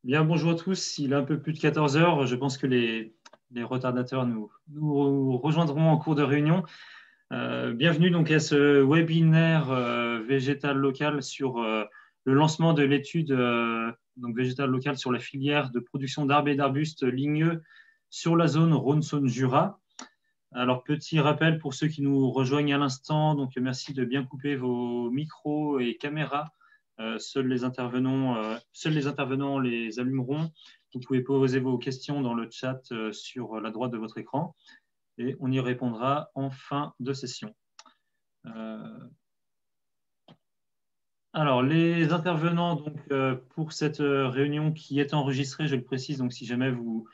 Bien, bonjour à tous. Il est un peu plus de 14 heures. Je pense que les retardataires nous rejoindront en cours de réunion. Bienvenue donc à ce webinaire végétal local sur le lancement de l'étude donc végétale locale sur la filière de production d'arbres et d'arbustes ligneux sur la zone Rhône-Saône-Jura. Alors, petit rappel pour ceux qui nous rejoignent à l'instant, donc merci de bien couper vos micros et caméras. Seuls les intervenants les allumeront. Vous pouvez poser vos questions dans le chat sur la droite de votre écran et on y répondra en fin de session. Alors, les intervenants donc, pour cette réunion qui est enregistrée, je le précise, donc si jamais vous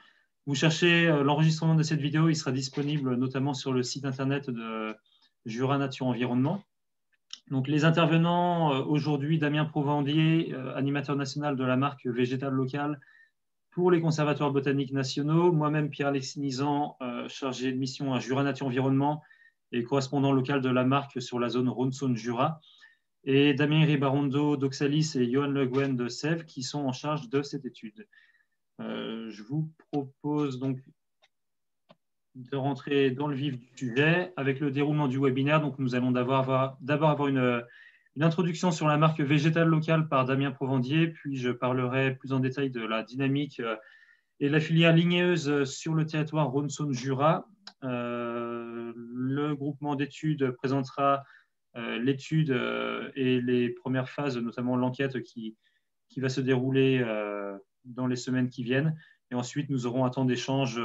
cherchez l'enregistrement de cette vidéo, il sera disponible notamment sur le site internet de Jura Nature Environnement. Donc, les intervenants aujourd'hui, Damien Provandier, animateur national de la marque végétale locale pour les conservatoires botaniques nationaux, moi-même Pierre-Alexis Nizan, chargé de mission à Jura Nature Environnement et correspondant local de la marque sur la zone Rhône-Saône-Jura, et Damien Ribarondo d'Oxalis et Johan Le Guen de Sèvres qui sont en charge de cette étude. Je vous propose donc de rentrer dans le vif du sujet avec le déroulement du webinaire. Donc, nous allons d'abord avoir une introduction sur la marque végétale locale par Damien Provandier, puis je parlerai plus en détail de la dynamique et la filière ligneuse sur le territoire Rhône-Saône-Jura. Le groupement d'études présentera l'étude et les premières phases, notamment l'enquête qui va se dérouler dans les semaines qui viennent. Et ensuite, nous aurons un temps d'échange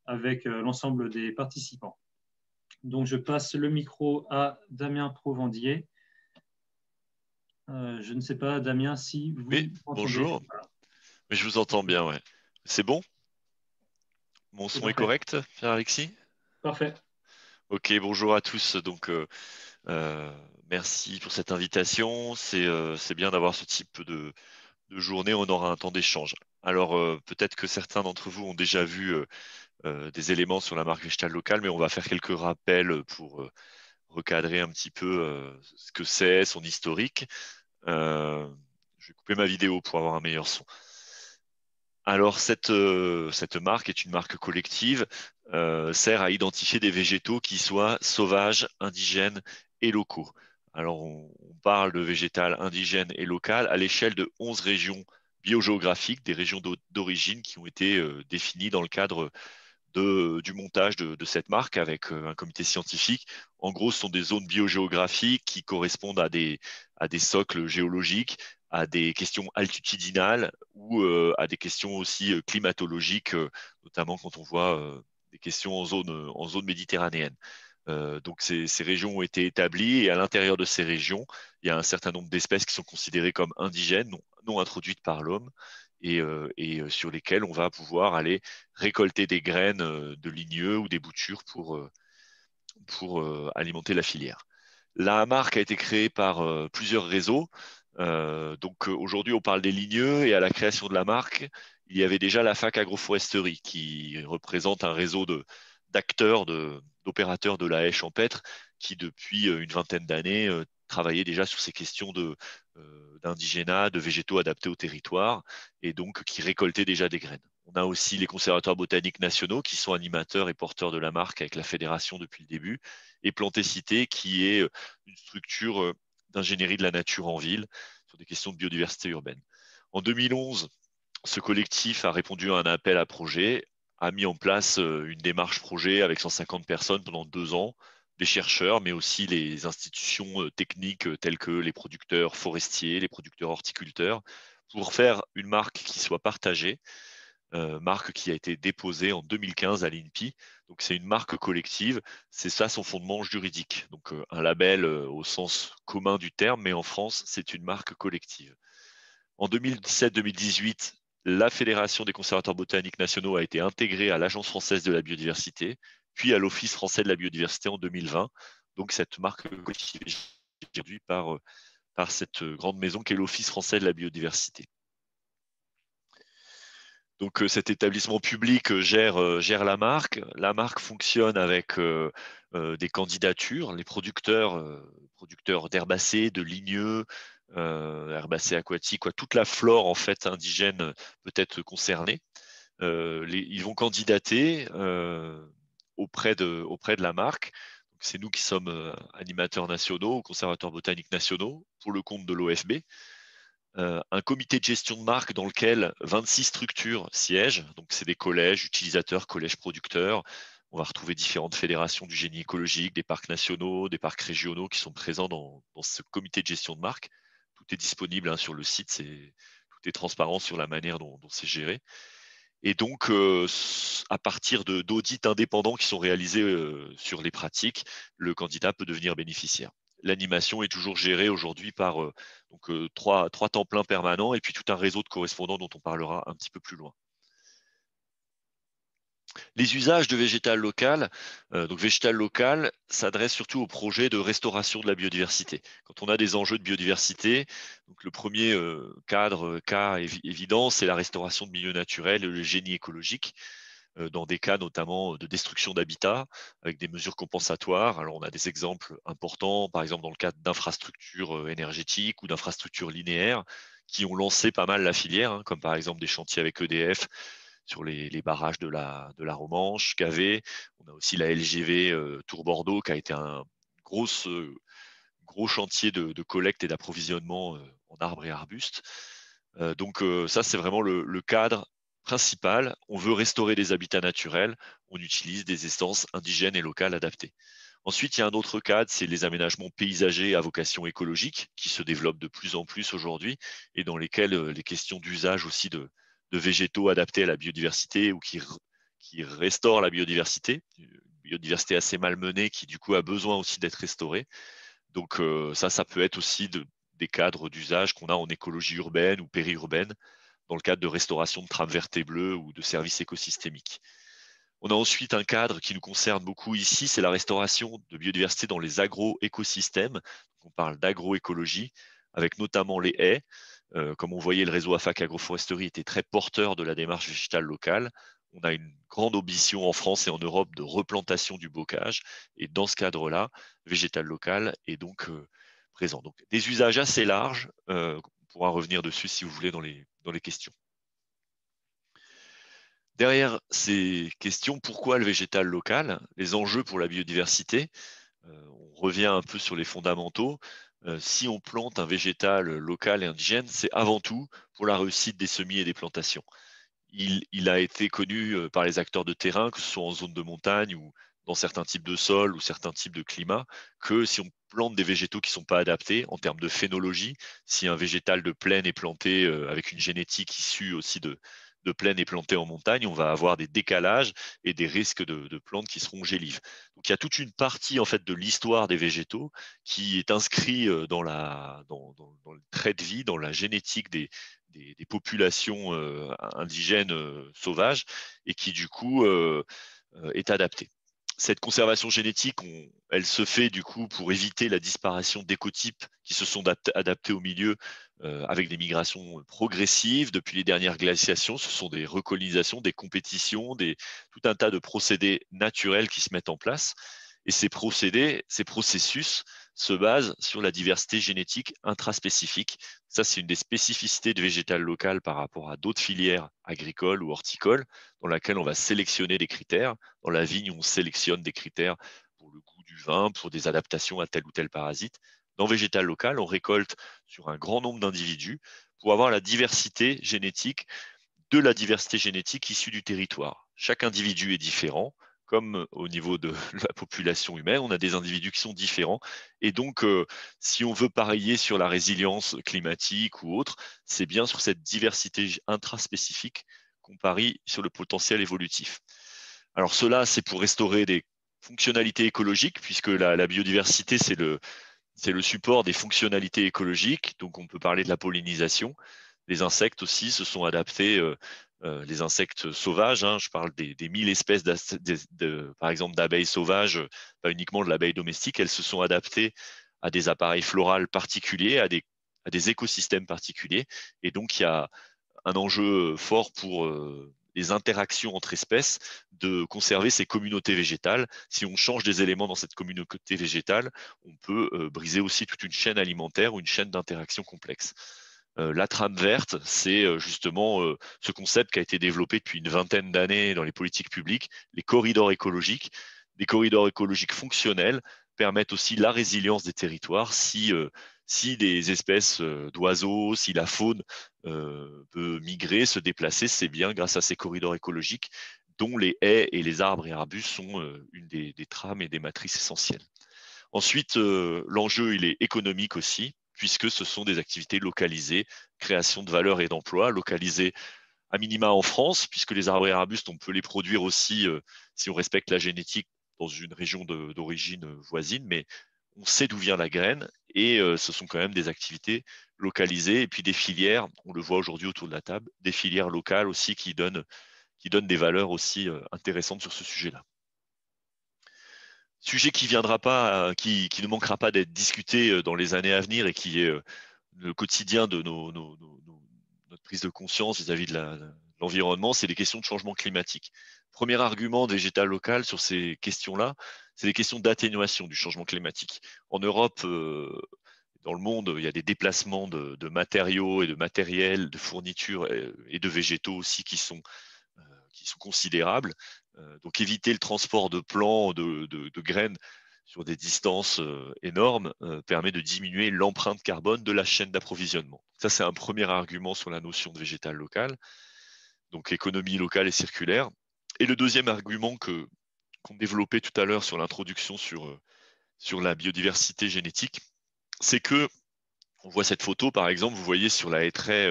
avec l'ensemble des participants. Donc, je passe le micro à Damien Provandier. Je ne sais pas, Damien, si vous Oui, m'entendez. bonjour. Voilà. Mais je vous entends bien, ouais. C'est bon? Mon C'est son est parfait. correct, Pierre-Alexis? Parfait. Ok, bonjour à tous. Euh, merci pour cette invitation. C'est bien d'avoir ce type de journée. On aura un temps d'échange. Alors, peut-être que certains d'entre vous ont déjà vu des éléments sur la marque végétale locale, mais on va faire quelques rappels pour recadrer un petit peu ce que c'est, son historique. Euh, je vais couper ma vidéo pour avoir un meilleur son. Alors, cette marque est une marque collective, sert à identifier des végétaux qui soient sauvages, indigènes et locaux. Alors, on parle de végétal indigène et local à l'échelle de 11 régions biogéographiques, des régions d'origine qui ont été définies dans le cadre du montage de cette marque avec un comité scientifique. En gros, ce sont des zones biogéographiques qui correspondent à des socles géologiques, à des questions altitudinales ou à des questions aussi climatologiques, notamment quand on voit des questions en zone méditerranéenne. Donc ces régions ont été établies et à l'intérieur de ces régions, il y a un certain nombre d'espèces qui sont considérées comme indigènes, non introduites par l'homme, sur lesquelles on va pouvoir aller récolter des graines de ligneux ou des boutures pour alimenter la filière. La marque a été créée par plusieurs réseaux. Aujourd'hui, on parle des ligneux et à la création de la marque, il y avait déjà la fac agroforesterie qui représente un réseau d'acteurs, d'opérateurs de la haie champêtre qui, depuis une vingtaine d'années, travaillaient déjà sur ces questions d'indigénat, de végétaux adaptés au territoire et donc qui récoltaient déjà des graines. On a aussi les conservatoires botaniques nationaux qui sont animateurs et porteurs de la marque avec la fédération depuis le début et Plantécité qui est une structure d'ingénierie de la nature en ville sur des questions de biodiversité urbaine. En 2011, ce collectif a répondu à un appel à projet, a mis en place une démarche projet avec 150 personnes pendant 2 ans, des chercheurs, mais aussi les institutions techniques telles que les producteurs forestiers, les producteurs horticulteurs, pour faire une marque qui soit partagée, marque qui a été déposée en 2015 à l'INPI. Donc c'est une marque collective, c'est ça son fondement juridique. Donc un label au sens commun du terme, mais en France, c'est une marque collective. En 2017-2018, la Fédération des conservateurs botaniques nationaux a été intégrée à l'Agence française de la biodiversité, puis à l'Office français de la biodiversité en 2020. Donc cette marque collective est aujourd'hui par cette grande maison qu'est l'Office français de la biodiversité. Donc cet établissement public gère la marque. La marque fonctionne avec des candidatures. Les producteurs d'herbacées, de ligneux, herbacées aquatiques, quoi. Toute la flore en fait indigène peut être concernée. Ils vont candidater auprès de la marque. C'est nous qui sommes animateurs nationaux, conservateurs botaniques nationaux, pour le compte de l'OFB. Un comité de gestion de marque dans lequel 26 structures siègent. Donc, c'est des collèges utilisateurs, collèges producteurs. On va retrouver différentes fédérations du génie écologique, des parcs nationaux, des parcs régionaux qui sont présents dans ce comité de gestion de marque. Tout est disponible hein, sur le site, tout est transparent sur la manière dont c'est géré. Et donc, à partir d'audits indépendants qui sont réalisés sur les pratiques, le candidat peut devenir bénéficiaire. L'animation est toujours gérée aujourd'hui par trois temps pleins permanents et puis tout un réseau de correspondants dont on parlera un petit peu plus loin. Les usages de végétal local, donc végétal local s'adresse surtout aux projets de restauration de la biodiversité. Quand on a des enjeux de biodiversité, donc le premier cas évident, c'est la restauration de milieux naturels et le génie écologique, dans des cas notamment de destruction d'habitat, avec des mesures compensatoires. Alors on a des exemples importants, par exemple dans le cadre d'infrastructures énergétiques ou d'infrastructures linéaires, qui ont lancé pas mal la filière, hein, comme par exemple des chantiers avec EDF, sur les barrages de la Romanche, Cavé. On a aussi la LGV Tours-Bordeaux qui a été un gros chantier de collecte et d'approvisionnement en arbres et arbustes. Donc ça, c'est vraiment le cadre principal. On veut restaurer des habitats naturels, on utilise des essences indigènes et locales adaptées. Ensuite, il y a un autre cadre, c'est les aménagements paysagers à vocation écologique qui se développent de plus en plus aujourd'hui et dans lesquels les questions d'usage aussi de végétaux adaptés à la biodiversité ou qui restaurent la biodiversité, une biodiversité assez malmenée qui du coup a besoin aussi d'être restaurée. Donc ça peut être aussi des cadres d'usage qu'on a en écologie urbaine ou périurbaine dans le cadre de restauration de trames vertes et bleues ou de services écosystémiques. On a ensuite un cadre qui nous concerne beaucoup ici, c'est la restauration de biodiversité dans les agro-écosystèmes. On parle d'agroécologie, avec notamment les haies. Comme on voyait, le réseau AFAC Agroforesterie était très porteur de la démarche végétale locale. On a une grande ambition en France et en Europe de replantation du bocage. Et dans ce cadre-là, végétal local est donc présent. Donc des usages assez larges. On pourra revenir dessus si vous voulez dans les questions. Derrière ces questions, pourquoi le végétal local? Les enjeux pour la biodiversité, on revient un peu sur les fondamentaux. Si on plante un végétal local et indigène, c'est avant tout pour la réussite des semis et des plantations. Il a été connu par les acteurs de terrain, que ce soit en zone de montagne ou dans certains types de sols ou certains types de climats, que si on plante des végétaux qui ne sont pas adaptés en termes de phénologie, si un végétal de plaine est planté avec une génétique issue aussi de plaine est planté en montagne, on va avoir des décalages et des risques de plantes qui seront gélives. Donc il y a toute une partie en fait de l'histoire des végétaux qui est inscrit dans le trait de vie, dans la génétique des populations indigènes sauvages et qui du coup est adaptée. Cette conservation génétique, elle se fait du coup pour éviter la disparition d'écotypes qui se sont adaptés au milieu avec des migrations progressives depuis les dernières glaciations. Ce sont des recolonisations, des compétitions, tout un tas de procédés naturels qui se mettent en place. Et ces procédés, ces processus se basent sur la diversité génétique intraspécifique. Ça, c'est une des spécificités de végétal local par rapport à d'autres filières agricoles ou horticoles dans laquelle on va sélectionner des critères. Dans la vigne, on sélectionne des critères pour le goût du vin, pour des adaptations à tel ou tel parasite. Dans végétal local, on récolte sur un grand nombre d'individus pour avoir la diversité génétique de la diversité génétique issue du territoire. Chaque individu est différent, comme au niveau de la population humaine, on a des individus qui sont différents. Et donc, si on veut parier sur la résilience climatique ou autre, c'est bien sur cette diversité intraspécifique qu'on parie sur le potentiel évolutif. Alors cela, c'est pour restaurer des fonctionnalités écologiques, puisque la biodiversité, c'est le support des fonctionnalités écologiques. Donc on peut parler de la pollinisation. Les insectes aussi se sont adaptés, les insectes sauvages, hein, je parle des 1000 espèces, par exemple, d'abeilles sauvages, pas uniquement de l'abeille domestique, elles se sont adaptées à des appareils floraux particuliers, à des écosystèmes particuliers. Et donc, il y a un enjeu fort pour les interactions entre espèces, de conserver ces communautés végétales. Si on change des éléments dans cette communauté végétale, on peut briser aussi toute une chaîne alimentaire ou une chaîne d'interaction complexe. La trame verte, c'est justement ce concept qui a été développé depuis une vingtaine d'années dans les politiques publiques, les corridors écologiques. Des corridors écologiques fonctionnels permettent aussi la résilience des territoires si des espèces d'oiseaux, si la faune peut migrer, se déplacer, c'est bien grâce à ces corridors écologiques dont les haies et les arbres et arbustes sont une des trames et des matrices essentielles. Ensuite, l'enjeu, il est économique aussi, puisque ce sont des activités localisées, création de valeur et d'emplois, localisées à minima en France, puisque les arbres et arbustes, on peut les produire aussi si on respecte la génétique dans une région d'origine voisine, mais on sait d'où vient la graine et ce sont quand même des activités localisées et puis des filières, on le voit aujourd'hui autour de la table, des filières locales aussi qui donnent des valeurs aussi intéressantes sur ce sujet-là. Sujet qui viendra pas, qui ne manquera pas d'être discuté dans les années à venir et qui est le quotidien de notre prise de conscience vis-à-vis de l'environnement, c'est les questions de changement climatique. Premier argument de végétal local sur ces questions-là, c'est les questions d'atténuation du changement climatique. En Europe, dans le monde, il y a des déplacements de matériaux et de matériel, de fournitures et de végétaux aussi qui sont considérables. Donc éviter le transport de plants, de graines sur des distances énormes permet de diminuer l'empreinte carbone de la chaîne d'approvisionnement. Ça, c'est un premier argument sur la notion de végétal local, donc économie locale et circulaire. Et le deuxième argument qu'on développait tout à l'heure sur l'introduction sur la biodiversité génétique, c'est que on voit cette photo, par exemple, vous voyez sur la hêtraie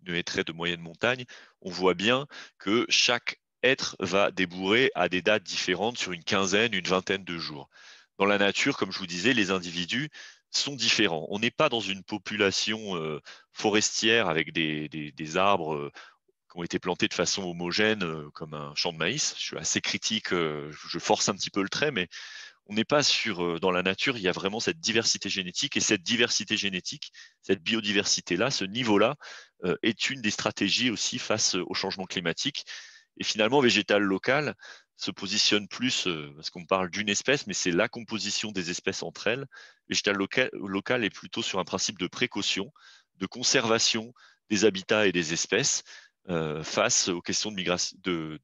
une hêtraie de moyenne montagne, on voit bien que chaque hêtre va débourrer à des dates différentes sur une quinzaine, une vingtaine de jours. Dans la nature, comme je vous disais, les individus sont différents. On n'est pas dans une population forestière avec des arbres qui ont été plantés de façon homogène comme un champ de maïs. Je suis assez critique, je force un petit peu le trait, mais on n'est pas dans la nature, il y a vraiment cette diversité génétique et cette diversité génétique, cette biodiversité-là, ce niveau-là est une des stratégies aussi face au changement climatique. Et finalement, végétal local se positionne plus, parce qu'on parle d'une espèce, mais c'est la composition des espèces entre elles. Végétal local est plutôt sur un principe de précaution, de conservation des habitats et des espèces face aux questions de migration, de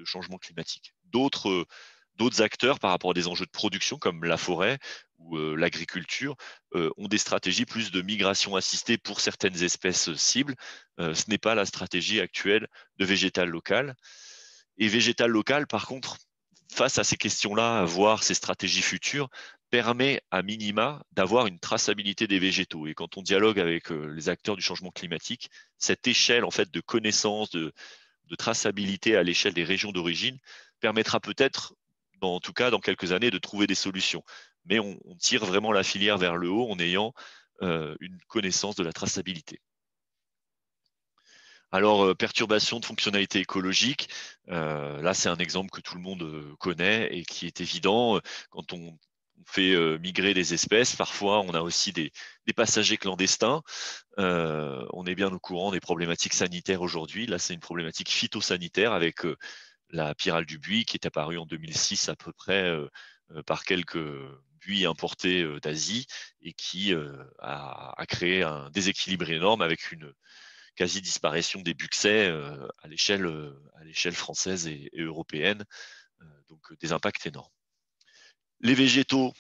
changement climatique. D'autres acteurs par rapport à des enjeux de production comme la forêt ou l'agriculture ont des stratégies plus de migration assistée pour certaines espèces cibles. Ce n'est pas la stratégie actuelle de végétal local. Et végétal local, par contre, face à ces questions-là, voir ces stratégies futures, permet à minima d'avoir une traçabilité des végétaux. Et quand on dialogue avec les acteurs du changement climatique, cette échelle en fait de connaissance, de traçabilité à l'échelle des régions d'origine permettra peut-être, en tout cas dans quelques années, de trouver des solutions. Mais on tire vraiment la filière vers le haut en ayant une connaissance de la traçabilité. Alors, perturbation de fonctionnalité écologique, là c'est un exemple que tout le monde connaît et qui est évident. Quand on fait migrer des espèces, parfois on a aussi des passagers clandestins. On est bien au courant des problématiques sanitaires aujourd'hui. Là, c'est une problématique phytosanitaire avec la pyrale du buis qui est apparue en 2006 à peu près par quelques buis importés d'Asie et qui a créé un déséquilibre énorme avec une quasi-disparition des buccets à l'échelle française et européenne, donc des impacts énormes. Les végétaux,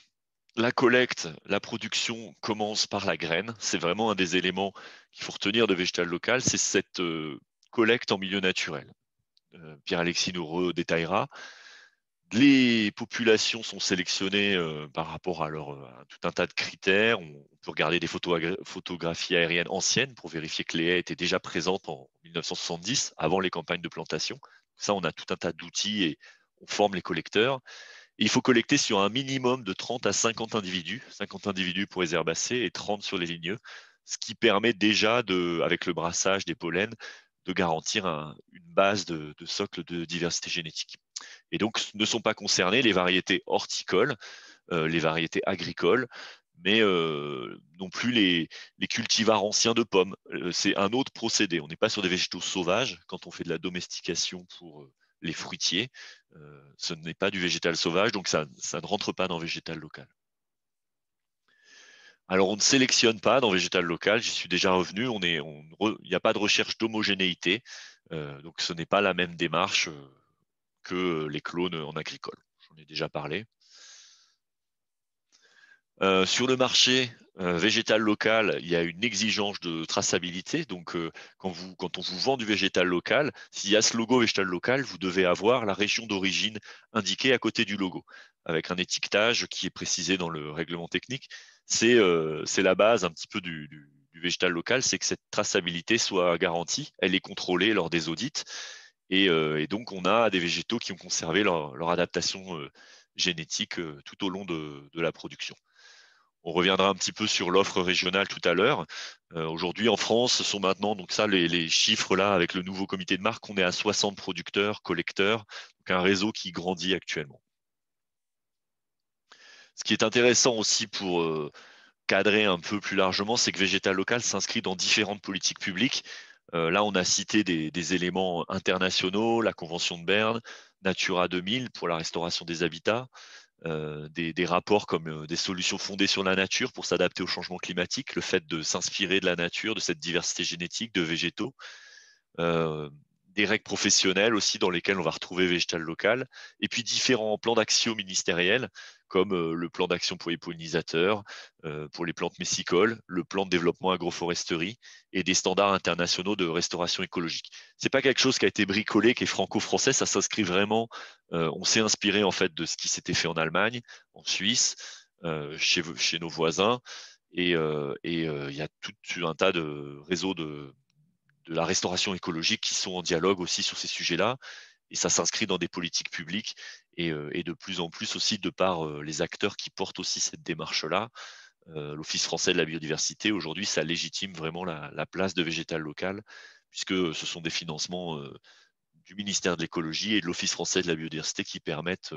la collecte, la production commence par la graine. C'est vraiment un des éléments qu'il faut retenir de végétal local, c'est cette collecte en milieu naturel. Pierre-Alexis nous redétaillera. Les populations sont sélectionnées par rapport à tout un tas de critères. On peut regarder des photographies aériennes anciennes pour vérifier que les haies étaient déjà présentes en 1970, avant les campagnes de plantation. Ça, on a tout un tas d'outils et on forme les collecteurs. Et il faut collecter sur un minimum de 30 à 50 individus pour les herbacées et 30 sur les ligneux, ce qui permet déjà, avec le brassage des pollens, de garantir une base de socle de diversité génétique. Et donc, ne sont pas concernées les variétés horticoles, les variétés agricoles, mais non plus les cultivars anciens de pommes. C'est un autre procédé. On n'est pas sur des végétaux sauvages quand on fait de la domestication pour les fruitiers. Ce n'est pas du végétal sauvage, donc ça ne rentre pas dans végétal local. Alors, on ne sélectionne pas dans végétal local, j'y suis déjà revenu, il n'y a pas de recherche d'homogénéité, donc ce n'est pas la même démarche que les clones en agricole. J'en ai déjà parlé. Sur le marché végétal local, il y a une exigence de traçabilité. Donc, quand on vous vend du végétal local, s'il y a ce logo végétal local, vous devez avoir la région d'origine indiquée à côté du logo, avec un étiquetage qui est précisé dans le règlement technique. C'est la base un petit peu du végétal local, c'est que cette traçabilité soit garantie, elle est contrôlée lors des audits. Et donc, on a des végétaux qui ont conservé leur adaptation génétique tout au long de la production. On reviendra un petit peu sur l'offre régionale tout à l'heure. Aujourd'hui, en France, ce sont maintenant, donc ça, les chiffres là, avec le nouveau comité de marque, on est à 60 producteurs, collecteurs, donc un réseau qui grandit actuellement. Ce qui est intéressant aussi pour cadrer un peu plus largement, c'est que Végétal Local s'inscrit dans différentes politiques publiques. Là, on a cité des éléments internationaux, la Convention de Berne, Natura 2000 pour la restauration des habitats, des rapports comme des solutions fondées sur la nature pour s'adapter au changement climatique, le fait de s'inspirer de la nature, de cette diversité génétique de végétaux, euh, des règles professionnelles aussi dans lesquelles on va retrouver végétal local, et puis différents plans d'action ministériels comme le plan d'action pour les pollinisateurs, pour les plantes messicoles, le plan de développement agroforesterie et des standards internationaux de restauration écologique. C'est pas quelque chose qui a été bricolé, qui est franco-français, ça s'inscrit vraiment. On s'est inspiré en fait de ce qui s'était fait en Allemagne, en Suisse, chez nos voisins, et il y a tout un tas de réseaux de la restauration écologique qui sont en dialogue aussi sur ces sujets-là. Et ça s'inscrit dans des politiques publiques et de plus en plus aussi de par les acteurs qui portent aussi cette démarche-là. L'Office français de la biodiversité, aujourd'hui, ça légitime vraiment la place de végétal local, puisque ce sont des financements du ministère de l'écologie et de l'Office français de la biodiversité qui permettent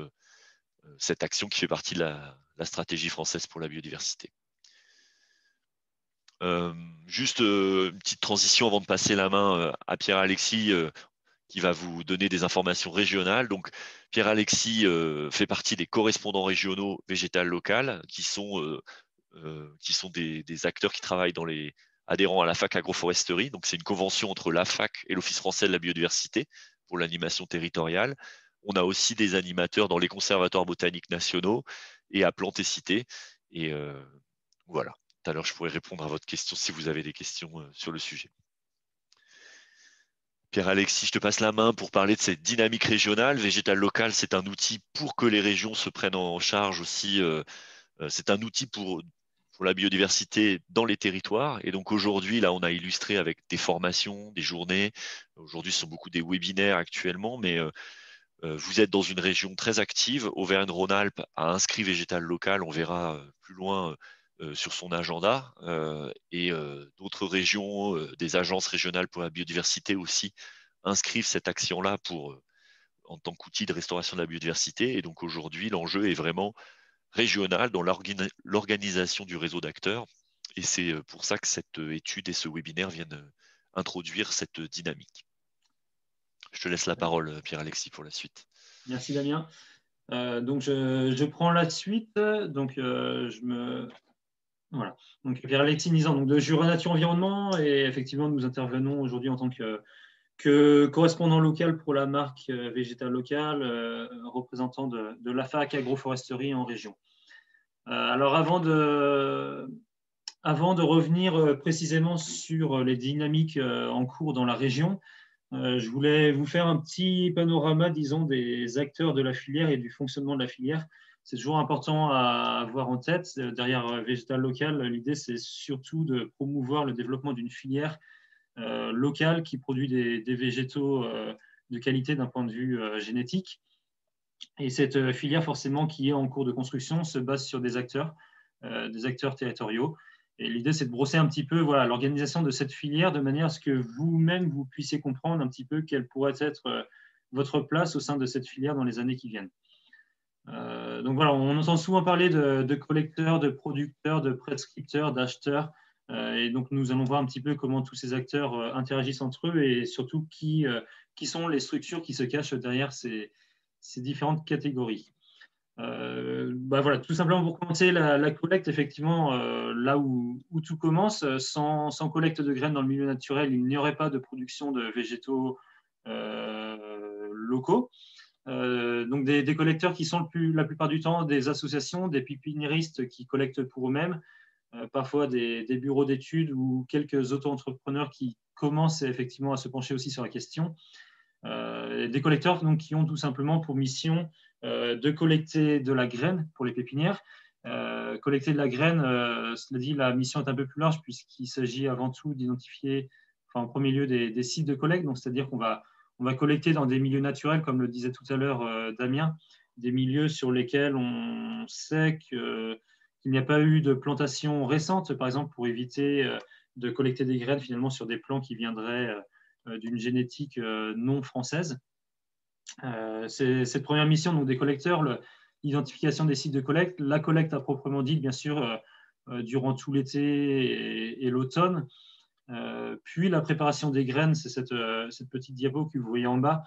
cette action qui fait partie de la stratégie française pour la biodiversité. Juste une petite transition avant de passer la main à Pierre-Alexis qui va vous donner des informations régionales. Donc, Pierre-Alexis fait partie des correspondants régionaux végétal local qui sont des acteurs qui travaillent adhérents à la FAC agroforesterie. Donc, c'est une convention entre la FAC et l'Office français de la biodiversité pour l'animation territoriale. On a aussi des animateurs dans les conservatoires botaniques nationaux et à Plantes et Cités. Et voilà. Tout à l'heure, je pourrais répondre à votre question si vous avez des questions sur le sujet. Pierre-Alexis, je te passe la main pour parler de cette dynamique régionale. Végétal local, c'est un outil pour que les régions se prennent en charge aussi. C'est un outil pour la biodiversité dans les territoires. Et donc aujourd'hui, là, on a illustré avec des formations, des journées. Aujourd'hui, ce sont beaucoup des webinaires actuellement, mais vous êtes dans une région très active. Auvergne-Rhône-Alpes a inscrit végétal local. On verra plus loin sur son agenda. Et d'autres régions, des agences régionales pour la biodiversité aussi, inscrivent cette action-là en tant qu'outil de restauration de la biodiversité. Et donc aujourd'hui, l'enjeu est vraiment régional dans l'organisation du réseau d'acteurs. Et c'est pour ça que cette étude et ce webinaire viennent introduire cette dynamique. Je te laisse la parole, Pierre-Alexis, pour la suite. Merci Damien. Donc je prends la suite. Donc voilà. Donc Pierre-Alexis Nizan, donc de Jura Nature Environnement, et effectivement nous intervenons aujourd'hui en tant que correspondant local pour la marque végétale locale, représentant de la FAC agroforesterie en région. Alors avant de revenir précisément sur les dynamiques en cours dans la région, je voulais vous faire un petit panorama, disons, des acteurs de la filière et du fonctionnement de la filière. C'est toujours important à avoir en tête. Derrière Végétal Local, l'idée, c'est surtout de promouvoir le développement d'une filière locale qui produit des végétaux de qualité d'un point de vue génétique. Et cette filière, forcément, qui est en cours de construction, se base sur des acteurs territoriaux. Et l'idée, c'est de brosser un petit peu voilà, l'organisation de cette filière de manière à ce que vous-même, vous puissiez comprendre un petit peu quelle pourrait être votre place au sein de cette filière dans les années qui viennent. Donc voilà, on entend souvent parler de collecteurs, de producteurs, de prescripteurs, d'acheteurs. Et donc nous allons voir un petit peu comment tous ces acteurs interagissent entre eux et surtout qui sont les structures qui se cachent derrière ces différentes catégories. Voilà, tout simplement pour commencer, la collecte, effectivement, là où tout commence, sans collecte de graines dans le milieu naturel, il n'y aurait pas de production de végétaux locaux. Donc des collecteurs qui sont la plupart du temps des associations, des pépiniéristes qui collectent pour eux-mêmes, parfois des bureaux d'études ou quelques auto-entrepreneurs qui commencent effectivement à se pencher aussi sur la question. Des collecteurs donc, qui ont tout simplement pour mission de collecter de la graine pour les pépinières. Collecter de la graine, cela dit, la mission est un peu plus large puisqu'il s'agit avant tout d'identifier, en premier lieu, des sites de collecte. Donc, c'est-à-dire qu'on va collecter dans des milieux naturels, comme le disait tout à l'heure Damien, des milieux sur lesquels on sait qu'il n'y a pas eu de plantation récente, par exemple, pour éviter de collecter des graines finalement sur des plants qui viendraient d'une génétique non française. C'est cette première mission donc, des collecteurs, l'identification des sites de collecte, la collecte à proprement dit, bien sûr, durant tout l'été et l'automne, puis la préparation des graines, c'est cette petite diapo que vous voyez en bas,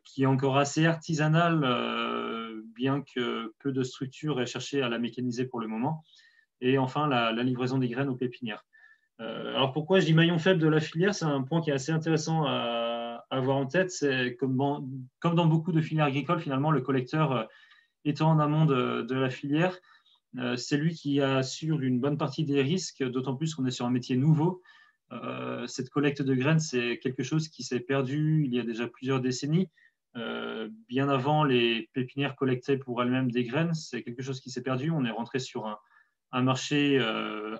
qui est encore assez artisanale, bien que peu de structures aient cherché à la mécaniser pour le moment. Et enfin, la livraison des graines aux pépinières. Alors pourquoi je dis maillon faible de la filière, c'est un point qui est assez intéressant à avoir en tête. C'est comme dans beaucoup de filières agricoles, finalement, le collecteur étant en amont de la filière, c'est lui qui assure une bonne partie des risques, d'autant plus qu'on est sur un métier nouveau. Cette collecte de graines, c'est quelque chose qui s'est perdu il y a déjà plusieurs décennies. Bien avant, les pépinières collectaient pour elles-mêmes des graines. C'est quelque chose qui s'est perdu. On est rentré sur un marché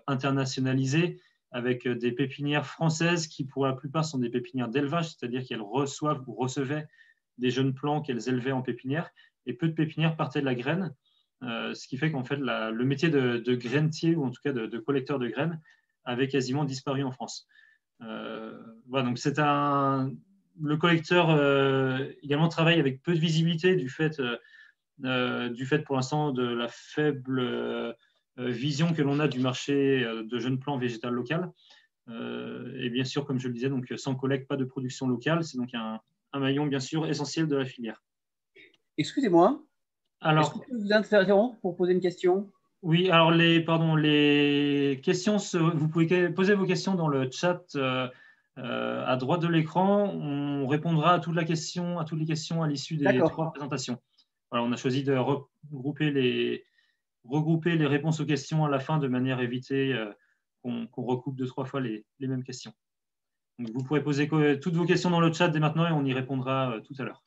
internationalisé avec des pépinières françaises qui, pour la plupart, sont des pépinières d'élevage, c'est-à-dire qu'elles reçoivent ou recevaient des jeunes plants qu'elles élevaient en pépinière. Et peu de pépinières partaient de la graine, ce qui fait qu'en fait, le métier de grainetier, ou en tout cas de collecteur de graines, avait quasiment disparu en France. Voilà, donc le collecteur également travaille avec peu de visibilité du fait pour l'instant de la faible vision que l'on a du marché de jeunes plants végétal local. Et bien sûr, comme je le disais, donc, sans collecte, pas de production locale. C'est donc un maillon, bien sûr, essentiel de la filière. Excusez-moi, est-ce que Alors, je peux vous interrompre pour poser une question? oui, alors les questions, vous pouvez poser vos questions dans le chat à droite de l'écran. On répondra à toutes les questions à l'issue des 3 D'accord. présentations. Voilà, on a choisi de regrouper les réponses aux questions à la fin de manière à éviter qu'on recoupe 2-3 fois les mêmes questions. Donc, vous pourrez poser toutes vos questions dans le chat dès maintenant et on y répondra tout à l'heure.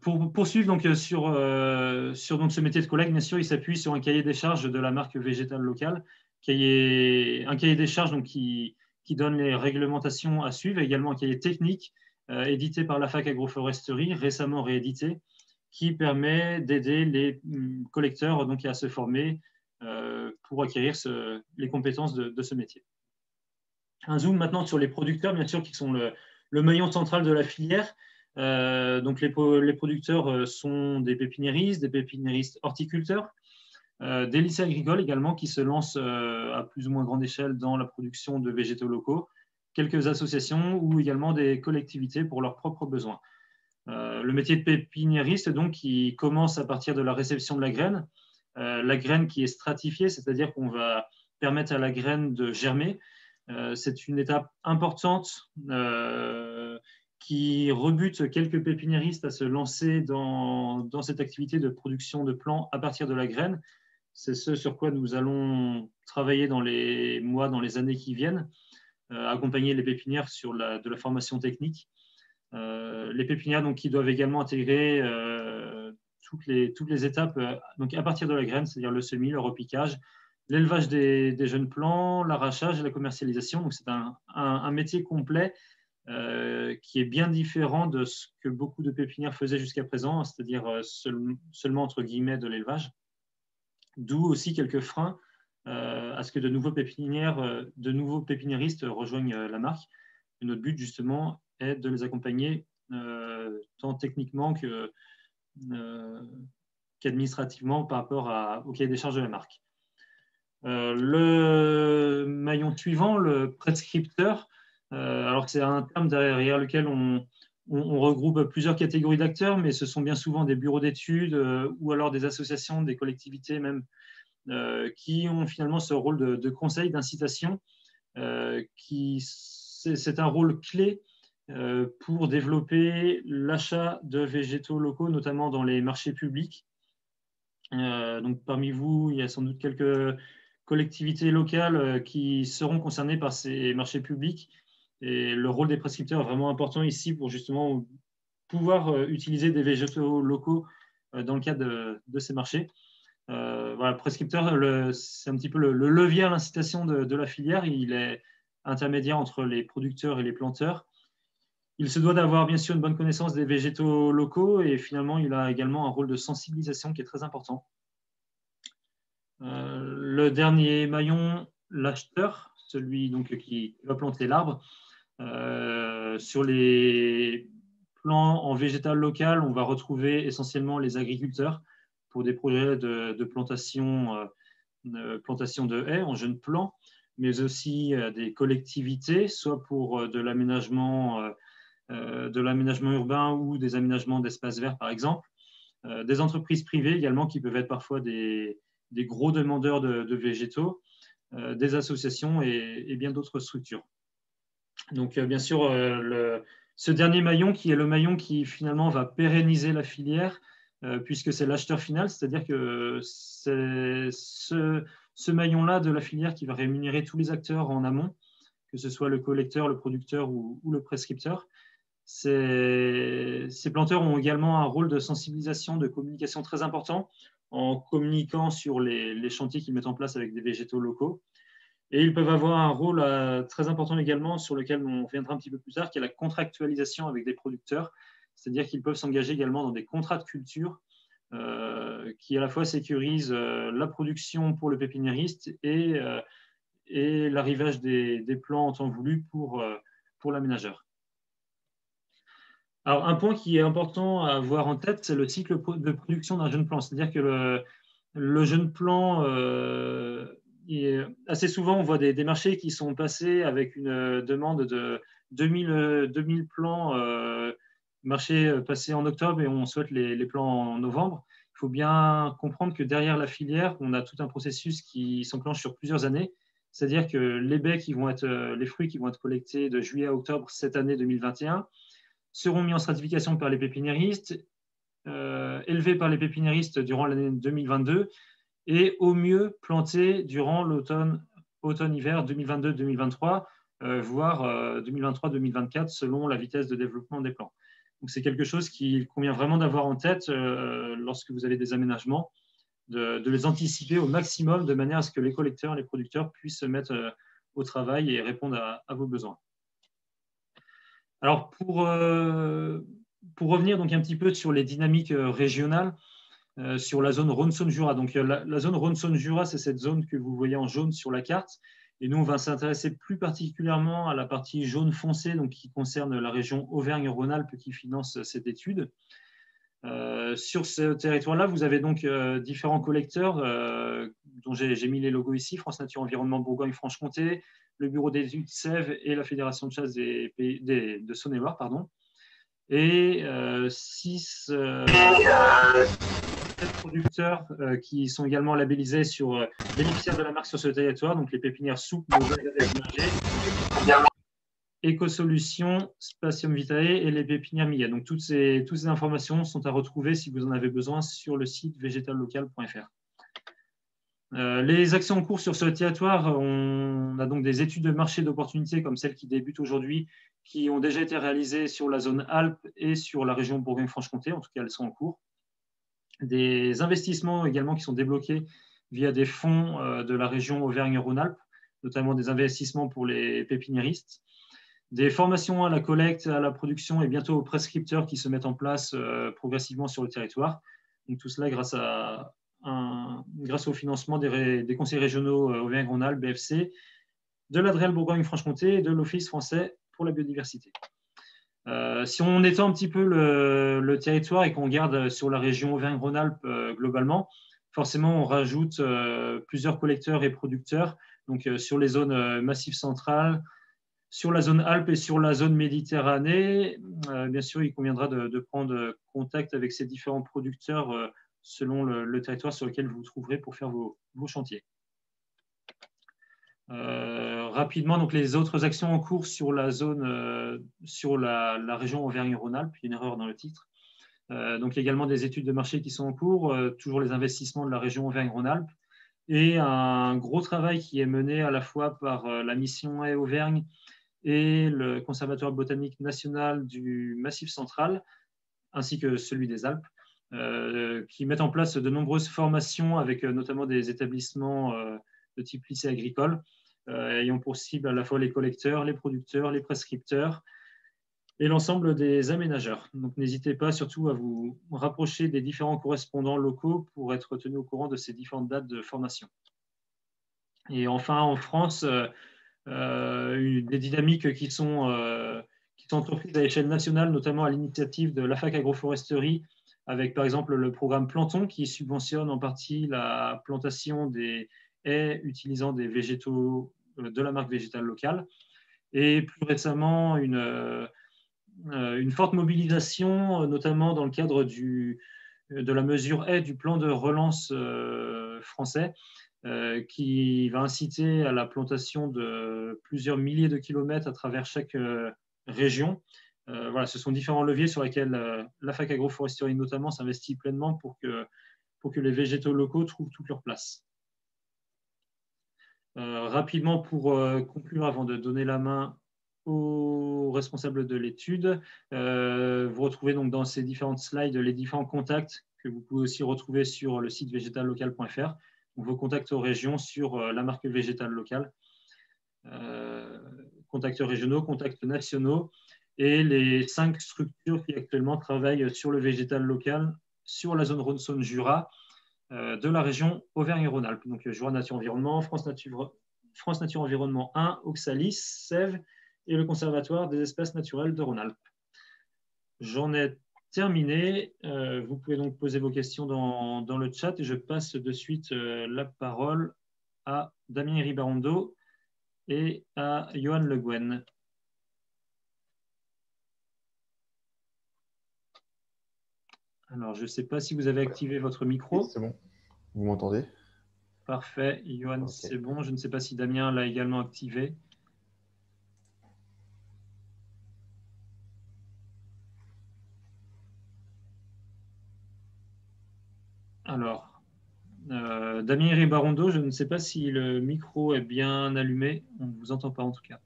Pour poursuivre donc, sur donc, ce métier de collecte, bien sûr, il s'appuie sur un cahier des charges de la marque végétale locale, un cahier des charges donc, qui donne les réglementations à suivre, et également un cahier technique édité par la fac agroforesterie, récemment réédité, qui permet d'aider les collecteurs donc, à se former pour acquérir les compétences de ce métier. Un zoom maintenant sur les producteurs, bien sûr, qui sont le maillon central de la filière. Donc les producteurs sont des pépiniéristes horticulteurs, des lycées agricoles également qui se lancent à plus ou moins grande échelle dans la production de végétaux locaux, quelques associations ou également des collectivités pour leurs propres besoins. Le métier de pépiniériste, donc, qui commence à partir de la réception de la graine qui est stratifiée, c'est-à-dire qu'on va permettre à la graine de germer. C'est une étape importante qui rebute quelques pépiniéristes à se lancer dans cette activité de production de plants à partir de la graine. C'est ce sur quoi nous allons travailler dans les mois, dans les années qui viennent, accompagner les pépinières sur de la formation technique. Les pépinières donc, qui doivent également intégrer toutes les étapes donc à partir de la graine, c'est-à-dire le semis, le repiquage, l'élevage des jeunes plants, l'arrachage et la commercialisation. Donc c'est un métier complet qui est bien différent de ce que beaucoup de pépinières faisaient jusqu'à présent, c'est-à-dire seulement entre guillemets de l'élevage. D'où aussi quelques freins à ce que de nouveaux pépiniéristes rejoignent la marque. Et notre but justement est de les accompagner tant techniquement qu'administrativement par rapport au cahier des charges de la marque. Le maillon suivant, le prescripteur, alors que c'est un terme derrière lequel on regroupe plusieurs catégories d'acteurs, mais ce sont bien souvent des bureaux d'études ou alors des associations, des collectivités même, qui ont finalement ce rôle de conseil, d'incitation, c'est un rôle clé pour développer l'achat de végétaux locaux, notamment dans les marchés publics. Donc, parmi vous, il y a sans doute quelques collectivités locales qui seront concernées par ces marchés publics. Et le rôle des prescripteurs est vraiment important ici pour justement pouvoir utiliser des végétaux locaux dans le cadre de ces marchés. Voilà, le prescripteur, c'est un petit peu le levier à l'incitation de la filière. Il est intermédiaire entre les producteurs et les planteurs. Il se doit d'avoir bien sûr une bonne connaissance des végétaux locaux et finalement, il a également un rôle de sensibilisation qui est très important. Le dernier maillon, l'acheteur, celui donc, qui va planter l'arbre. Sur les plants en végétal local, on va retrouver essentiellement les agriculteurs pour des projets de plantation de haies en jeunes plants, mais aussi des collectivités, soit pour de l'aménagement urbain ou des aménagements d'espaces verts, par exemple. Des entreprises privées également qui peuvent être parfois des gros demandeurs de végétaux, des associations et bien d'autres structures. Donc, bien sûr, ce dernier maillon qui est le maillon qui finalement va pérenniser la filière, puisque c'est l'acheteur final, c'est-à-dire que c'est ce maillon-là de la filière qui va rémunérer tous les acteurs en amont, que ce soit le collecteur, le producteur ou le prescripteur. Ces planteurs ont également un rôle de sensibilisation, de communication très important en communiquant sur les chantiers qu'ils mettent en place avec des végétaux locaux. Et ils peuvent avoir un rôle très important également sur lequel on reviendra un petit peu plus tard, qui est la contractualisation avec des producteurs. C'est-à-dire qu'ils peuvent s'engager également dans des contrats de culture qui à la fois sécurisent la production pour le pépiniériste et l'arrivage des plants en temps voulu pour l'aménageur. Alors, un point qui est important à avoir en tête, c'est le cycle de production d'un jeune plant. C'est-à-dire que le jeune plant, assez souvent, on voit des marchés qui sont passés avec une demande de 2000 plants, marché passé en octobre et on souhaite les plants en novembre. Il faut bien comprendre que derrière la filière, on a tout un processus qui s'enclenche sur plusieurs années. C'est-à-dire que les baies les fruits qui vont être collectés de juillet à octobre cette année 2021 seront mis en stratification par les pépiniéristes, élevés par les pépiniéristes durant l'année 2022 et au mieux plantés durant l'automne-hiver 2022-2023, voire 2023-2024 selon la vitesse de développement des plants. Donc c'est quelque chose qu'il convient vraiment d'avoir en tête lorsque vous avez des aménagements, de les anticiper au maximum de manière à ce que les collecteurs et les producteurs puissent se mettre au travail et répondre à vos besoins. Alors, pour revenir donc un petit peu sur les dynamiques régionales, sur la zone Rhône-Saône-Jura. Donc, la zone Rhône-Saône-Jura, c'est cette zone que vous voyez en jaune sur la carte. Et nous, on va s'intéresser plus particulièrement à la partie jaune foncé, donc qui concerne la région Auvergne-Rhône-Alpes qui finance cette étude. Sur ce territoire-là, vous avez donc différents collecteurs dont j'ai mis les logos ici, France Nature Environnement Bourgogne-Franche-Comté, le Bureau d'études Sèvres et la Fédération de chasse de Saône-et-Loire, pardon. Et 7 producteurs qui sont également labellisés sur bénéficiaires de la marque sur ce territoire, donc les pépinières souples, Écosolutions, Spatium Vitae et les pépinières Millet. Donc toutes ces informations sont à retrouver si vous en avez besoin sur le site végétallocal.fr. Les actions en cours sur ce territoire, on a donc des études de marché d'opportunités comme celles qui débutent aujourd'hui, qui ont déjà été réalisées sur la zone Alpes et sur la région Bourgogne-Franche-Comté, en tout cas elles sont en cours. Des investissements également qui sont débloqués via des fonds de la région Auvergne-Rhône-Alpes, notamment des investissements pour les pépiniéristes, des formations à la collecte, à la production et bientôt aux prescripteurs qui se mettent en place progressivement sur le territoire. Donc tout cela grâce au financement des conseils régionaux Auvergne-Rhône-Alpes, BFC, de l'ADREL Bourgogne-Franche-Comté et de l'Office français pour la biodiversité. Si on étend un petit peu le territoire et qu'on garde sur la région Auvergne-Rhône-Alpes globalement, forcément, on rajoute plusieurs collecteurs et producteurs. Donc, sur les zones massives centrales, sur la zone Alpes et sur la zone Méditerranée, bien sûr, il conviendra de prendre contact avec ces différents producteurs selon le territoire sur lequel vous vous trouverez pour faire vos chantiers. Rapidement, donc les autres actions en cours sur la zone, sur la région Auvergne-Rhône-Alpes, une erreur dans le titre. Donc également des études de marché qui sont en cours, toujours les investissements de la région Auvergne-Rhône-Alpes et un gros travail qui est mené à la fois par la mission Haies Auvergne et le Conservatoire botanique national du Massif central, ainsi que celui des Alpes, qui mettent en place de nombreuses formations avec notamment des établissements de type lycée agricole, ayant pour cible à la fois les collecteurs, les producteurs, les prescripteurs et l'ensemble des aménageurs. Donc n'hésitez pas surtout à vous rapprocher des différents correspondants locaux pour être tenu au courant de ces différentes dates de formation. Et enfin, en France, des dynamiques qui sont entreprises à l'échelle nationale, notamment à l'initiative de la Fac Agroforesterie, avec par exemple le programme Planton qui subventionne en partie la plantation des haies utilisant des végétaux de la marque végétale locale. Et plus récemment, une forte mobilisation, notamment dans le cadre de la mesure haies du plan de relance français, qui va inciter à la plantation de plusieurs milliers de kilomètres à travers chaque région. Voilà, ce sont différents leviers sur lesquels la Fac Agroforesterie notamment s'investit pleinement pour que les végétaux locaux trouvent toute leur place. Rapidement, pour conclure, avant de donner la main aux responsables de l'étude, vous retrouvez donc dans ces différentes slides les différents contacts que vous pouvez aussi retrouver sur le site végétallocal.fr. Vos contacts aux régions sur la marque végétale locale, contacts régionaux, contacts nationaux, et les 5 structures qui actuellement travaillent sur le végétal local sur la zone Rhône-Saône-Jura de la région Auvergne-Rhône-Alpes. Donc Jura Nature Environnement, France Nature Environnement 1, Oxalis, Sèvres et le Conservatoire des espèces naturelles de Rhône-Alpes. J'en ai terminé. Vous pouvez donc poser vos questions dans le chat et je passe de suite la parole à Damien Ribarondo et à Johan Le Guen. Alors, je ne sais pas si vous avez activé votre micro. Oui, c'est bon. Vous m'entendez? Parfait. Johan, okay. C'est bon. Je ne sais pas si Damien l'a également activé. Alors, Damien Ribarondo, je ne sais pas si le micro est bien allumé. On ne vous entend pas en tout cas.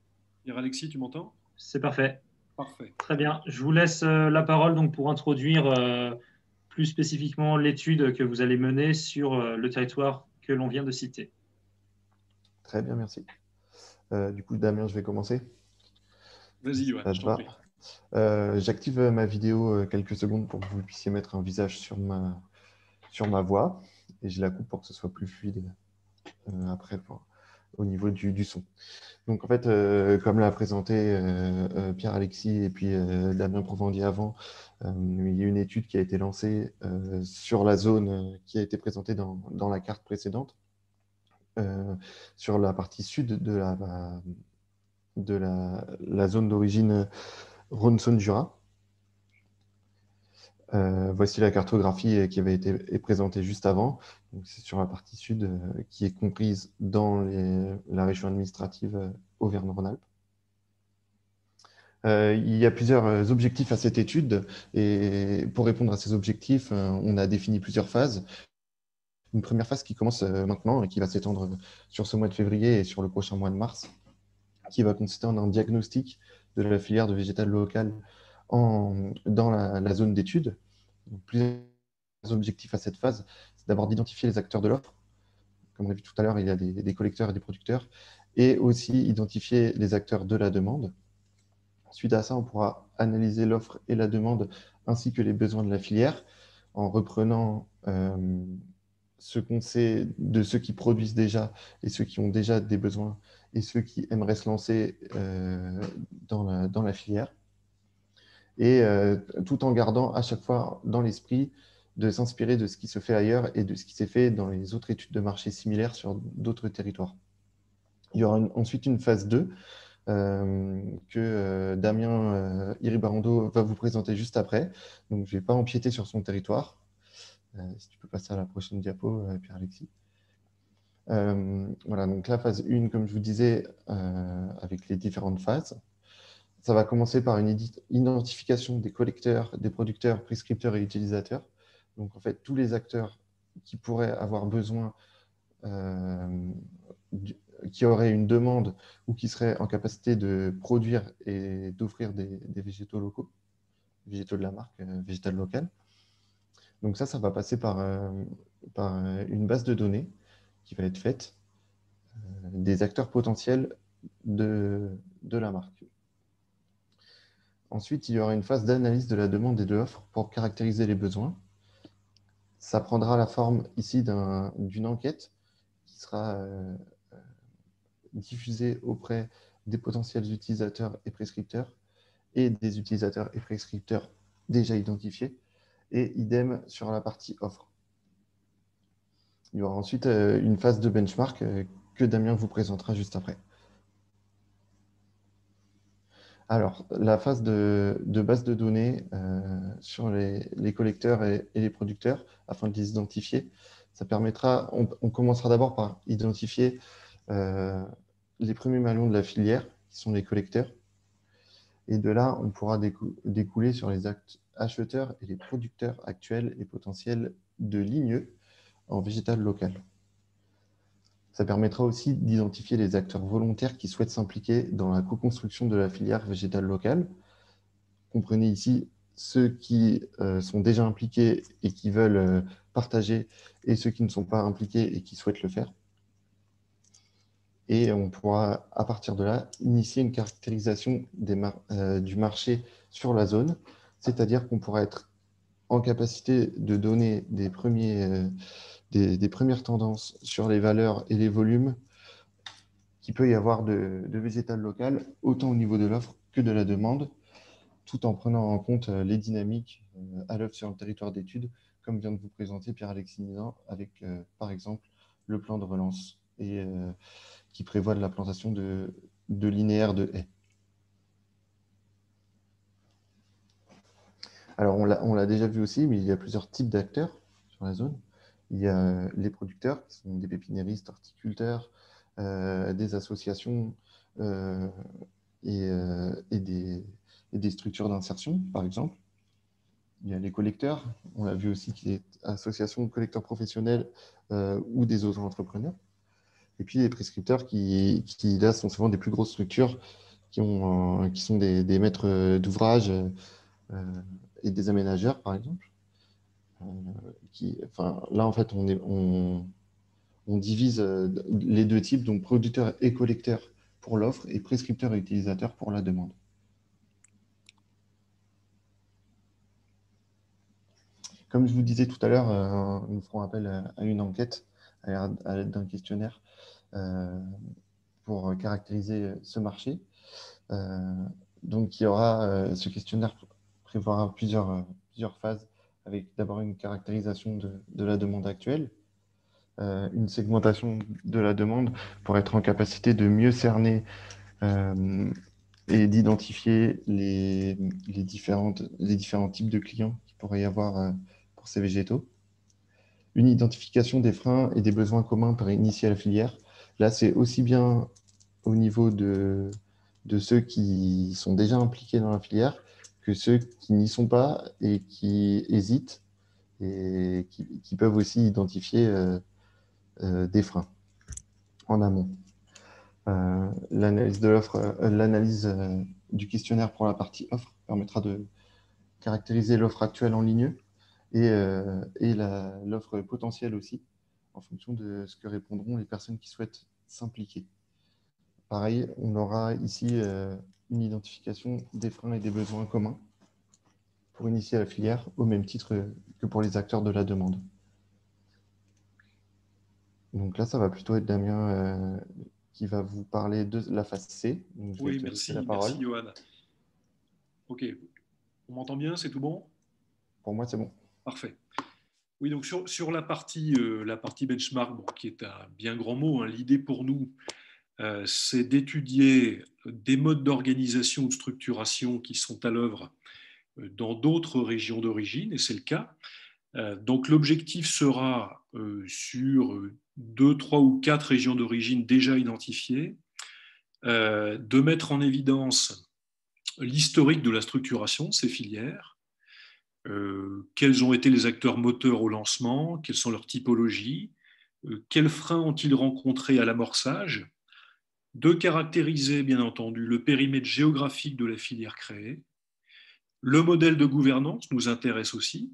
Alexis, tu m'entends? C'est parfait. Parfait. Très bien. Je vous laisse la parole donc, pour introduire plus spécifiquement l'étude que vous allez mener sur le territoire que l'on vient de citer. Très bien, merci. Du coup, Damien, je vais commencer. Vas-y, Johan, je t'en prie. J'active ma vidéo quelques secondes pour que vous puissiez mettre un visage sur ma voix et je la coupe pour que ce soit plus fluide après au niveau du son. Donc en fait, comme l'a présenté Pierre-Alexis et puis Damien Provandi avant, il y a une étude qui a été lancée sur la zone qui a été présentée dans la carte précédente, sur la partie sud de la zone d'origine Rhône-Saône-Jura. Voici la cartographie qui avait été présentée juste avant. C'est sur la partie sud qui est comprise dans la région administrative Auvergne-Rhône-Alpes. Il y a plusieurs objectifs à cette étude et pour répondre à ces objectifs, on a défini plusieurs phases. Une première phase qui commence maintenant et qui va s'étendre sur ce mois de février et sur le prochain mois de mars, qui va consister en un diagnostic de la filière de végétal local dans la zone d'étude. Plusieurs objectifs à cette phase, c'est d'abord d'identifier les acteurs de l'offre. Comme on a vu tout à l'heure, il y a des collecteurs et des producteurs, et aussi identifier les acteurs de la demande. Suite à ça, on pourra analyser l'offre et la demande, ainsi que les besoins de la filière, en reprenant ce qu'on sait de ceux qui produisent déjà et ceux qui ont déjà des besoins et ceux qui aimeraient se lancer dans la filière. et tout en gardant à chaque fois dans l'esprit de s'inspirer de ce qui se fait ailleurs et de ce qui s'est fait dans les autres études de marché similaires sur d'autres territoires. Il y aura ensuite une phase 2 que Damien Iribarando va vous présenter juste après. Donc, je ne vais pas empiéter sur son territoire. Si tu peux passer à la prochaine diapo, Pierre-Alexis. Voilà, donc la phase 1, comme je vous disais, avec les différentes phases. Ça va commencer par une identification des collecteurs, des producteurs, prescripteurs et utilisateurs. Donc, en fait, tous les acteurs qui pourraient avoir besoin, qui auraient une demande ou qui seraient en capacité de produire et d'offrir des végétaux locaux, végétaux de la marque, végétal local. Donc ça va passer par une base de données qui va être faite des acteurs potentiels de la marque. Ensuite, il y aura une phase d'analyse de la demande et de l'offre pour caractériser les besoins. Ça prendra la forme ici d'une enquête qui sera diffusée auprès des potentiels utilisateurs et prescripteurs et des utilisateurs et prescripteurs déjà identifiés, et idem sur la partie offre. Il y aura ensuite une phase de benchmark que Damien vous présentera juste après. Alors, la phase de base de données sur les collecteurs et les producteurs, afin de les identifier, ça permettra, on commencera d'abord par identifier les premiers maillons de la filière, qui sont les collecteurs. Et de là, on pourra découler sur les acheteurs et les producteurs actuels et potentiels de ligneux en végétal local. Ça permettra aussi d'identifier les acteurs volontaires qui souhaitent s'impliquer dans la co-construction de la filière végétale locale. Comprenez ici ceux qui sont déjà impliqués et qui veulent partager, et ceux qui ne sont pas impliqués et qui souhaitent le faire. Et on pourra, à partir de là, initier une caractérisation du marché sur la zone, c'est-à-dire qu'on pourra être en capacité de donner des premières tendances sur les valeurs et les volumes qu'il peut y avoir de végétal local, autant au niveau de l'offre que de la demande, tout en prenant en compte les dynamiques à l'œuvre sur le territoire d'études, comme vient de vous présenter Pierre-Alexis Nizan, avec, par exemple, le plan de relance et qui prévoit de la plantation de linéaires de haies. Alors, on l'a déjà vu aussi, mais il y a plusieurs types d'acteurs sur la zone. Il y a les producteurs, qui sont des pépiniéristes, horticulteurs, des associations et des structures d'insertion, par exemple. Il y a les collecteurs, on l'a vu aussi, qui est association de collecteurs professionnels ou des autres entrepreneurs. Et puis les prescripteurs qui là, sont souvent des plus grosses structures qui sont des maîtres d'ouvrage et des aménageurs, par exemple. Là, en fait, on divise les deux types, donc producteurs et collecteurs pour l'offre et prescripteurs et utilisateurs pour la demande. Comme je vous disais tout à l'heure, nous ferons appel à une enquête à l'aide d'un questionnaire pour caractériser ce marché. Donc, il y aura, ce questionnaire prévoira plusieurs phases, avec d'abord une caractérisation de la demande actuelle, une segmentation de la demande pour être en capacité de mieux cerner et d'identifier les différents types de clients qu'il pourrait y avoir pour ces végétaux. Une identification des freins et des besoins communs pour initier la filière. Là, c'est aussi bien au niveau de ceux qui sont déjà impliqués dans la filière que ceux qui n'y sont pas et qui hésitent et qui peuvent aussi identifier des freins en amont. L'analyse de l'offre, l'analyse du questionnaire pour la partie offre permettra de caractériser l'offre actuelle en ligne et l'offre potentielle aussi, en fonction de ce que répondront les personnes qui souhaitent s'impliquer. Pareil, on aura ici une identification des freins et des besoins communs pour initier la filière, au même titre que pour les acteurs de la demande. Donc là, ça va plutôt être Damien qui va vous parler de la phase C. Donc, oui, merci, Johan. OK. On m'entend bien, c'est tout bon? Pour moi, c'est bon. Parfait. Oui, donc sur la partie benchmark, bon, qui est un bien grand mot, hein, l'idée pour nous, c'est d'étudier des modes d'organisation ou de structuration qui sont à l'œuvre dans d'autres régions d'origine, et c'est le cas. Donc l'objectif sera sur 2, 3 ou 4 régions d'origine déjà identifiées, de mettre en évidence l'historique de la structuration de ces filières, quels ont été les acteurs moteurs au lancement, quelles sont leurs typologies, quels freins ont-ils rencontrés à l'amorçage, de caractériser bien entendu le périmètre géographique de la filière créée. Le modèle de gouvernance nous intéresse aussi.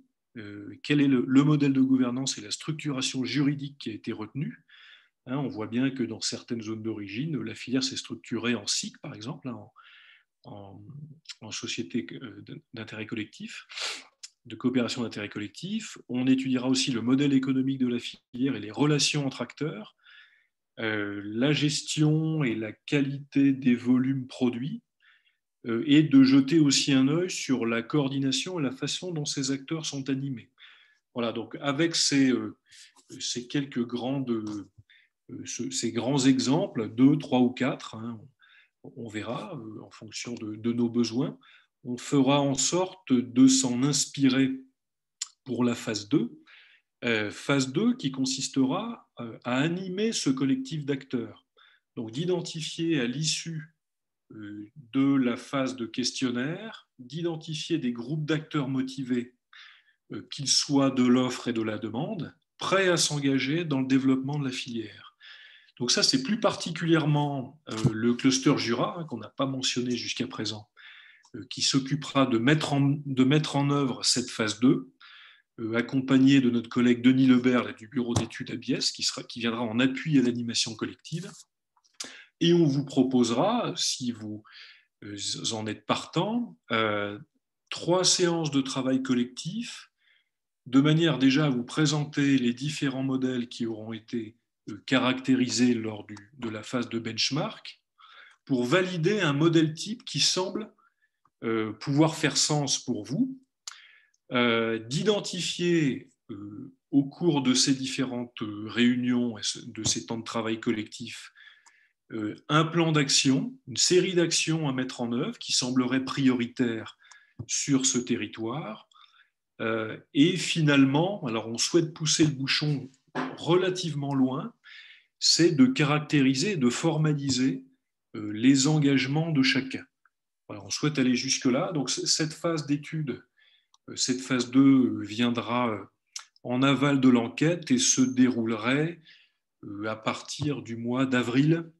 Quel est le modèle de gouvernance et la structuration juridique qui a été retenue? Hein, on voit bien que dans certaines zones d'origine, la filière s'est structurée en SIC, par exemple, hein, en société d'intérêt collectif, de coopération d'intérêt collectif. On étudiera aussi le modèle économique de la filière et les relations entre acteurs, la gestion et la qualité des volumes produits, et de jeter aussi un œil sur la coordination et la façon dont ces acteurs sont animés. Voilà, donc avec ces quelques ces grands exemples, 2, 3 ou 4, hein, on verra en fonction de nos besoins, on fera en sorte de s'en inspirer pour la phase 2. Phase 2 qui consistera à animer ce collectif d'acteurs. Donc d'identifier à l'issue de la phase de questionnaire, d'identifier des groupes d'acteurs motivés, qu'ils soient de l'offre et de la demande, prêts à s'engager dans le développement de la filière. Donc ça, c'est plus particulièrement le cluster Jura, hein, qu'on n'a pas mentionné jusqu'à présent, qui s'occupera de mettre en œuvre cette phase 2, accompagné de notre collègue Denis Lebert du bureau d'études ABS, qui viendra en appui à l'animation collective. Et on vous proposera, si vous en êtes partant, 3 séances de travail collectif, de manière déjà à vous présenter les différents modèles qui auront été caractérisés lors de la phase de benchmark, pour valider un modèle type qui semble pouvoir faire sens pour vous, d'identifier au cours de ces différentes réunions et de ces temps de travail collectif un plan d'action, une série d'actions à mettre en œuvre qui semblerait prioritaire sur ce territoire. Et finalement, alors on souhaite pousser le bouchon relativement loin, c'est de caractériser, de formaliser les engagements de chacun. Voilà, on souhaite aller jusque-là. Donc cette phase d'étude, cette phase 2 viendra en aval de l'enquête et se déroulerait à partir du mois d'avril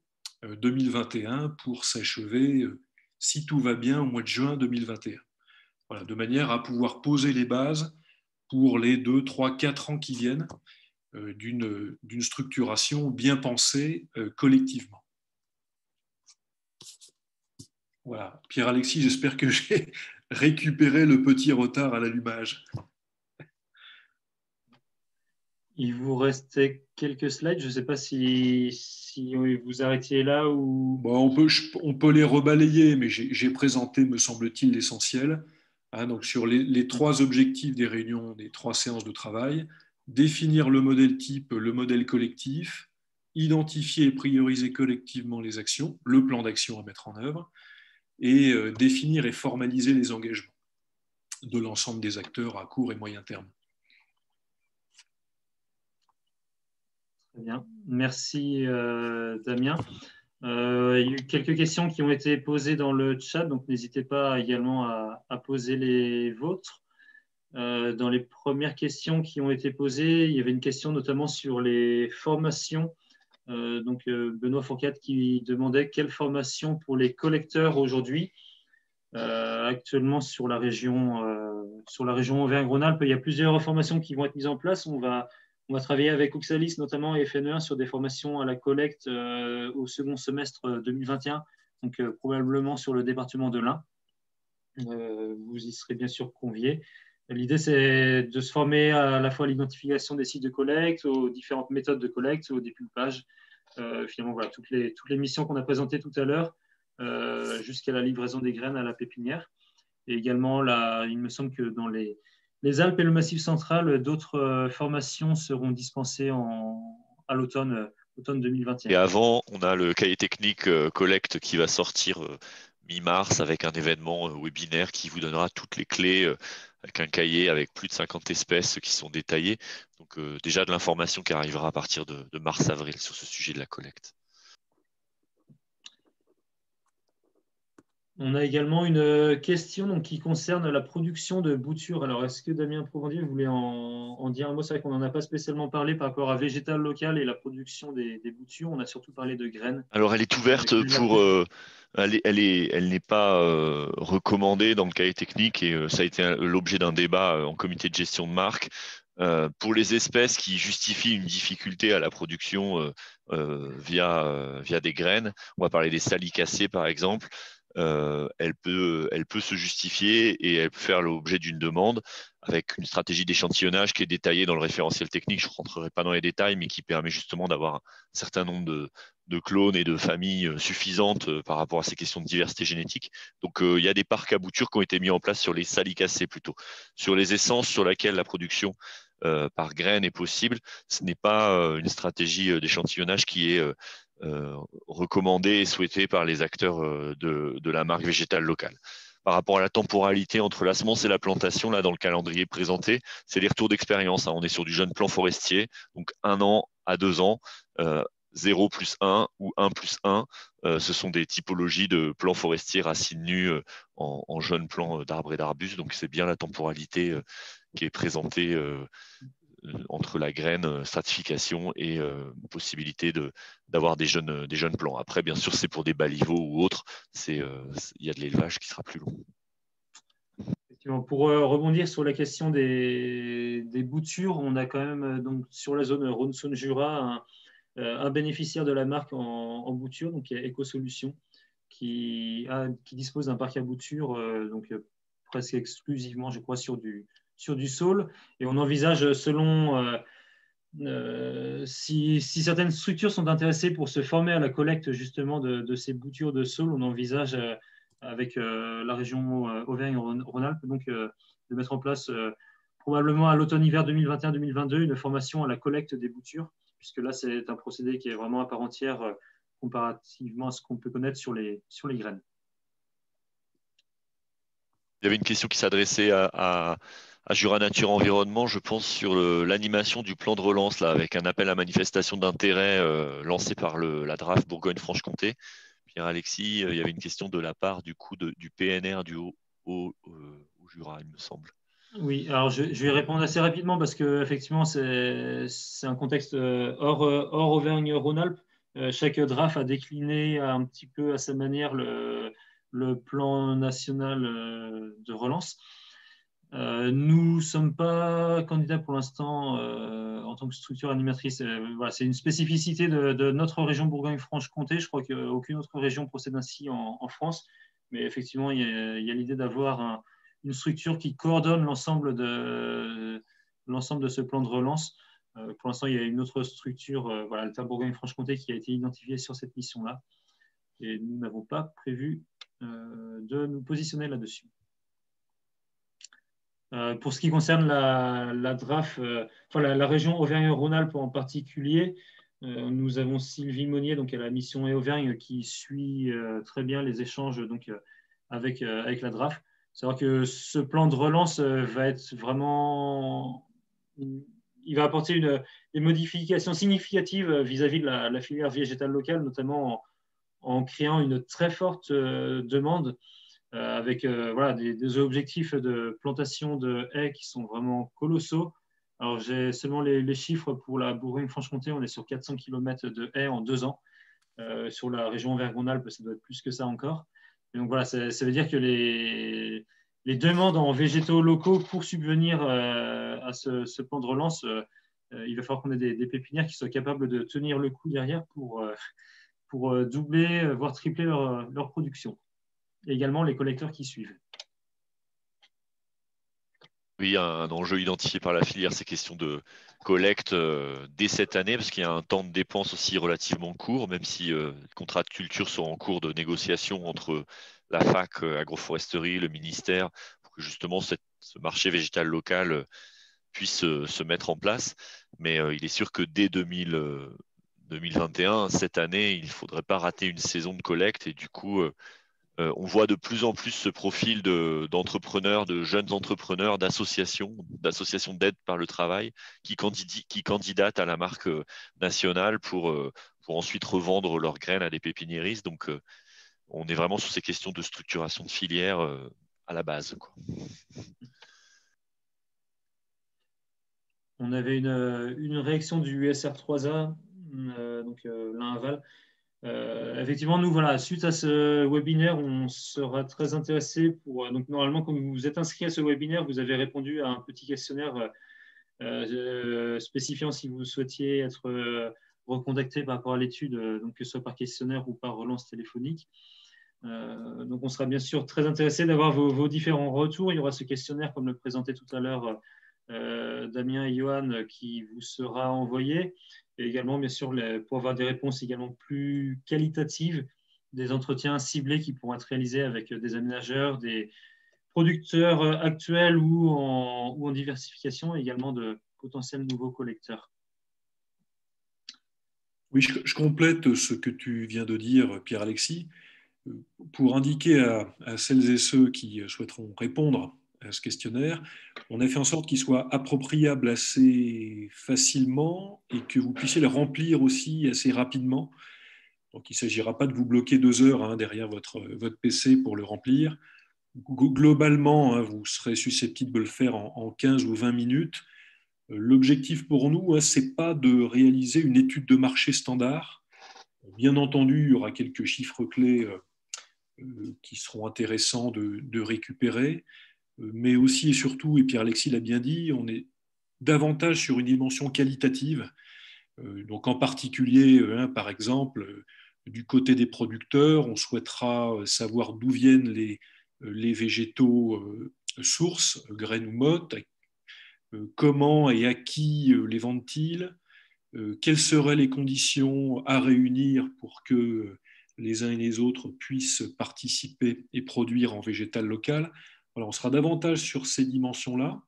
2021 pour s'achever, si tout va bien, au mois de juin 2021. Voilà, de manière à pouvoir poser les bases pour les 2, 3, 4 ans qui viennent d'une structuration bien pensée collectivement. Voilà. Pierre-Alexis, j'espère que j'ai récupéré le petit retard à l'allumage. Il vous restait quelques slides. Je ne sais pas si vous arrêtiez là ou… Bon, on peut les rebalayer, mais j'ai présenté, me semble-t-il, l'essentiel. Hein, donc sur les 3 objectifs des réunions, des 3 séances de travail, définir le modèle type, le modèle collectif, identifier et prioriser collectivement les actions, le plan d'action à mettre en œuvre, et définir et formaliser les engagements de l'ensemble des acteurs à court et moyen terme. Très bien. Merci Damien. Il y a eu quelques questions qui ont été posées dans le chat, donc n'hésitez pas également à poser les vôtres. Dans les premières questions qui ont été posées, il y avait une question notamment sur les formations. Benoît Fourcade qui demandait quelle formation pour les collecteurs aujourd'hui. Actuellement sur la région Auvergne-Rhône-Alpes, il y a plusieurs formations qui vont être mises en place. On va travailler avec Oxalis notamment et FNE1 sur des formations à la collecte au second semestre 2021, donc probablement sur le département de l'Ain. Vous y serez bien sûr conviés. L'idée, c'est de se former à la fois à l'identification des sites de collecte, aux différentes méthodes de collecte, au dépulpage. Finalement, voilà, toutes les missions qu'on a présentées tout à l'heure, jusqu'à la livraison des graines à la pépinière. Et également, il me semble que dans les Alpes et le Massif central, d'autres formations seront dispensées à l'automne 2021. Et avant, on a le cahier technique collecte qui va sortir mi-mars avec un événement webinaire qui vous donnera toutes les clés avec un cahier avec plus de 50 espèces qui sont détaillées. Donc déjà de l'information qui arrivera à partir de mars-avril sur ce sujet de la collecte. On a également une question donc, qui concerne la production de boutures. Alors, est-ce que Damien Provandier voulait en dire un mot? C'est vrai qu'on n'en a pas spécialement parlé par rapport à végétal local et la production des boutures. On a surtout parlé de graines. Alors, elle est ouverte pour... elle n'est pas recommandée dans le cahier technique et ça a été l'objet d'un débat en comité de gestion de marque. Pour les espèces qui justifient une difficulté à la production via des graines, on va parler des salicacées par exemple, elle peut se justifier et elle peut faire l'objet d'une demande avec une stratégie d'échantillonnage qui est détaillée dans le référentiel technique. Je ne rentrerai pas dans les détails, mais qui permet justement d'avoir un certain nombre de clones et de familles suffisantes par rapport à ces questions de diversité génétique. Donc, il y a des parcs à boutures qui ont été mis en place sur les salicacées plutôt. Sur les essences sur lesquelles la production par graines est possible, ce n'est pas une stratégie d'échantillonnage qui est recommandée et souhaitée par les acteurs de la marque végétale locale. Par rapport à la temporalité entre la semence et la plantation, là, dans le calendrier présenté, c'est les retours d'expérience. On est sur du jeune plan forestier, donc 1 an à 2 ans, 0 plus 1 ou 1 plus 1. Ce sont des typologies de plans forestiers racines nues en jeunes plants d'arbres et d'arbustes. Donc, c'est bien la temporalité qui est présentée entre la graine, stratification et possibilité d'avoir des jeunes plants. Après, bien sûr, c'est pour des baliveaux ou autres, il y a de l'élevage qui sera plus long. Pour rebondir sur la question des boutures, on a quand même donc, sur la zone Rhône-Saône-Jura un bénéficiaire de la marque en bouture, donc Éco-Solutions, qui dispose d'un parc à boutures donc, presque exclusivement, je crois, sur du saule. Et on envisage, selon si certaines structures sont intéressées pour se former à la collecte justement de ces boutures de saule, on envisage avec la région Auvergne-Rhône-Alpes donc de mettre en place probablement à l'automne-hiver 2021-2022 une formation à la collecte des boutures, puisque là c'est un procédé qui est vraiment à part entière comparativement à ce qu'on peut connaître sur les graines. Il y avait une question qui s'adressait à Jura Nature Environnement, je pense, sur l'animation du plan de relance, là, avec un appel à manifestation d'intérêt lancé par la DRAF Bourgogne-Franche-Comté. Pierre-Alexis, il y avait une question de la part du coup du PNR du Haut-Jura, il me semble. Oui, alors je vais répondre assez rapidement parce qu'effectivement, c'est un contexte hors Auvergne-Rhône-Alpes. Chaque DRAF a décliné un petit peu à sa manière le plan national de relance. Nous ne sommes pas candidats pour l'instant en tant que structure animatrice. Voilà, c'est une spécificité de notre région Bourgogne-Franche-Comté. Je crois qu'aucune autre région procède ainsi en France. Mais effectivement, il y a l'idée d'avoir une structure qui coordonne l'ensemble de ce plan de relance. Pour l'instant, il y a une autre structure, Alta Bourgogne-Franche-Comté, qui a été identifiée sur cette mission-là. Et nous n'avons pas prévu de nous positionner là-dessus. Pour ce qui concerne la DRAF, la région Auvergne-Rhône-Alpes en particulier, nous avons Sylvie Monnier, donc à la mission Auvergne, qui suit très bien les échanges donc, avec la DRAF. C'est-à-dire que ce plan de relance va être vraiment... Il va apporter des modifications significatives vis-à-vis de la filière végétale locale, notamment en créant une très forte demande avec des objectifs de plantation de haies qui sont vraiment colossaux. Alors, j'ai seulement les chiffres pour la Bourgogne-Franche-Comté, on est sur 400 km de haies en 2 ans. Sur la région Auvergne-Rhône-Alpes, ça doit être plus que ça encore. Et donc voilà, ça veut dire que les demandes en végétaux locaux pour subvenir à ce plan de relance, il va falloir qu'on ait des pépinières qui soient capables de tenir le coup derrière pour doubler, voire tripler leur production. Et également les collecteurs qui suivent. Oui, un enjeu identifié par la filière, ces questions de collecte dès cette année, parce qu'il y a un temps de dépense aussi relativement court, même si les contrats de culture sont en cours de négociation entre la fac agroforesterie, le ministère, pour que justement ce marché végétal local puisse se mettre en place. Mais il est sûr que dès 2021, cette année, il ne faudrait pas rater une saison de collecte. Et du coup, on voit de plus en plus ce profil d'entrepreneurs, de jeunes entrepreneurs, d'associations d'aide par le travail qui candidatent à la marque nationale pour ensuite revendre leurs graines à des pépiniéristes. Donc, on est vraiment sur ces questions de structuration de filière à la base, quoi. On avait une réaction du SR3A, donc l'un aval. Effectivement, nous, voilà, suite à ce webinaire, on sera très intéressé pour. Donc, normalement, quand vous vous êtes inscrit à ce webinaire, vous avez répondu à un petit questionnaire spécifiant si vous souhaitiez être recontacté par rapport à l'étude, donc que ce soit par questionnaire ou par relance téléphonique. Donc, on sera bien sûr très intéressé d'avoir vos différents retours. Il y aura ce questionnaire, comme le présentait tout à l'heure Damien et Johan, qui vous sera envoyé. Et également, bien sûr, pour avoir des réponses également plus qualitatives, des entretiens ciblés qui pourront être réalisés avec des aménageurs, des producteurs actuels ou en diversification, et également de potentiels nouveaux collecteurs. Oui, je complète ce que tu viens de dire, Pierre-Alexis, pour indiquer à celles et ceux qui souhaiteront répondre à ce questionnaire, on a fait en sorte qu'il soit appropriable assez facilement et que vous puissiez le remplir aussi assez rapidement. Donc, il ne s'agira pas de vous bloquer 2 heures derrière votre PC pour le remplir. Globalement, vous serez susceptible de le faire en 15 ou 20 minutes. L'objectif pour nous, ce n'est pas de réaliser une étude de marché standard. Bien entendu, il y aura quelques chiffres clés qui seront intéressants de récupérer, mais aussi et surtout, et Pierre-Alexis l'a bien dit, on est davantage sur une dimension qualitative. Donc en particulier, par exemple, du côté des producteurs, on souhaitera savoir d'où viennent les végétaux sources, graines ou mottes, comment et à qui les vendent-ils, quelles seraient les conditions à réunir pour que les uns et les autres puissent participer et produire en végétal local. Voilà, on sera davantage sur ces dimensions-là.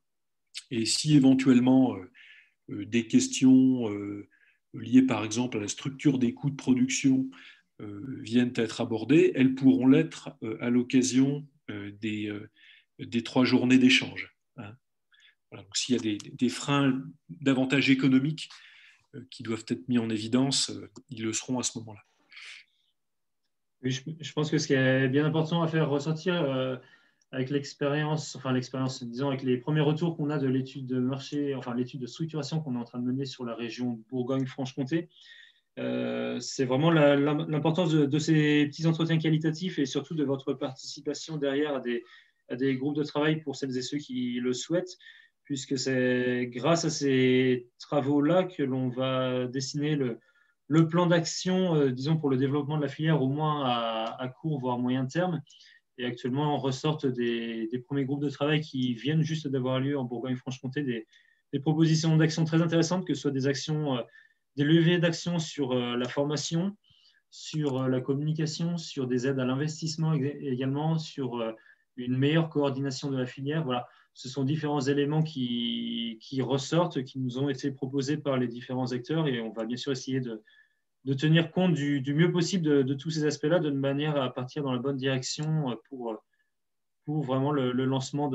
Et si éventuellement des questions liées par exemple à la structure des coûts de production viennent être abordées, elles pourront l'être à l'occasion des 3 journées d'échange. Hein. Voilà, donc s'il y a des freins davantage économiques qui doivent être mis en évidence, ils le seront à ce moment-là. Oui, je pense que ce qui est bien important à faire ressortir avec l'expérience, disons avec les premiers retours qu'on a de l'étude de marché, enfin l'étude de structuration qu'on est en train de mener sur la région Bourgogne-Franche-Comté, c'est vraiment l'importance de ces petits entretiens qualitatifs et surtout de votre participation derrière à des groupes de travail pour celles et ceux qui le souhaitent, puisque c'est grâce à ces travaux-là que l'on va dessiner le plan d'action, disons, pour le développement de la filière, au moins à court, voire moyen terme. Et actuellement, on ressortent des premiers groupes de travail qui viennent juste d'avoir lieu en Bourgogne-Franche-Comté, des propositions d'action très intéressantes, que ce soit des actions, des leviers d'action sur la formation, sur la communication, sur des aides à l'investissement également, sur une meilleure coordination de la filière. Voilà, ce sont différents éléments qui ressortent, qui nous ont été proposés par les différents acteurs, et on va bien sûr essayer de tenir compte du mieux possible de tous ces aspects-là, de manière à partir dans la bonne direction pour vraiment le lancement,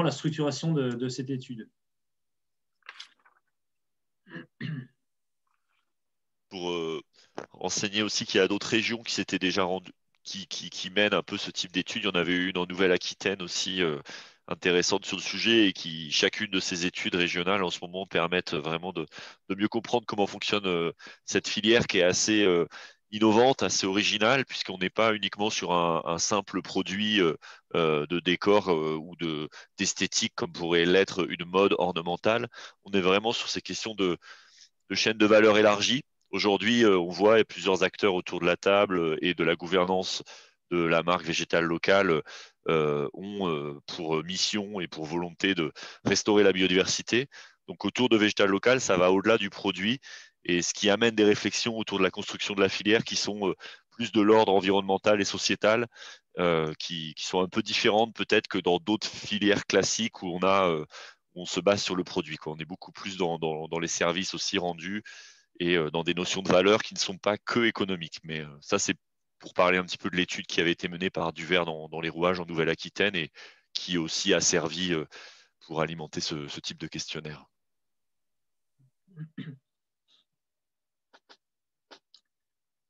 la structuration de cette étude. Pour renseigner aussi qu'il y a d'autres régions qui s'étaient déjà rendues, qui mènent un peu ce type d'études. Il y en avait eu une en Nouvelle-Aquitaine aussi intéressante sur le sujet, et qui, chacune de ces études régionales en ce moment, permettent vraiment de mieux comprendre comment fonctionne cette filière qui est assez innovante, assez originale, puisqu'on n'est pas uniquement sur un simple produit de décor ou d'esthétique comme pourrait l'être une mode ornementale. On est vraiment sur ces questions de chaîne de valeur élargie. Aujourd'hui, on voit plusieurs acteurs autour de la table et de la gouvernance de la marque végétale locale ont pour mission et pour volonté de restaurer la biodiversité. Donc autour de végétal local, ça va au-delà du produit, et ce qui amène des réflexions autour de la construction de la filière qui sont plus de l'ordre environnemental et sociétal, qui sont un peu différentes peut-être que dans d'autres filières classiques où on se base sur le produit, quoi. On est beaucoup plus dans les services aussi rendus et dans des notions de valeur qui ne sont pas que économiques. Mais ça, c'est pour parler un petit peu de l'étude qui avait été menée par Duvert dans les rouages en Nouvelle-Aquitaine et qui aussi a servi pour alimenter ce type de questionnaire.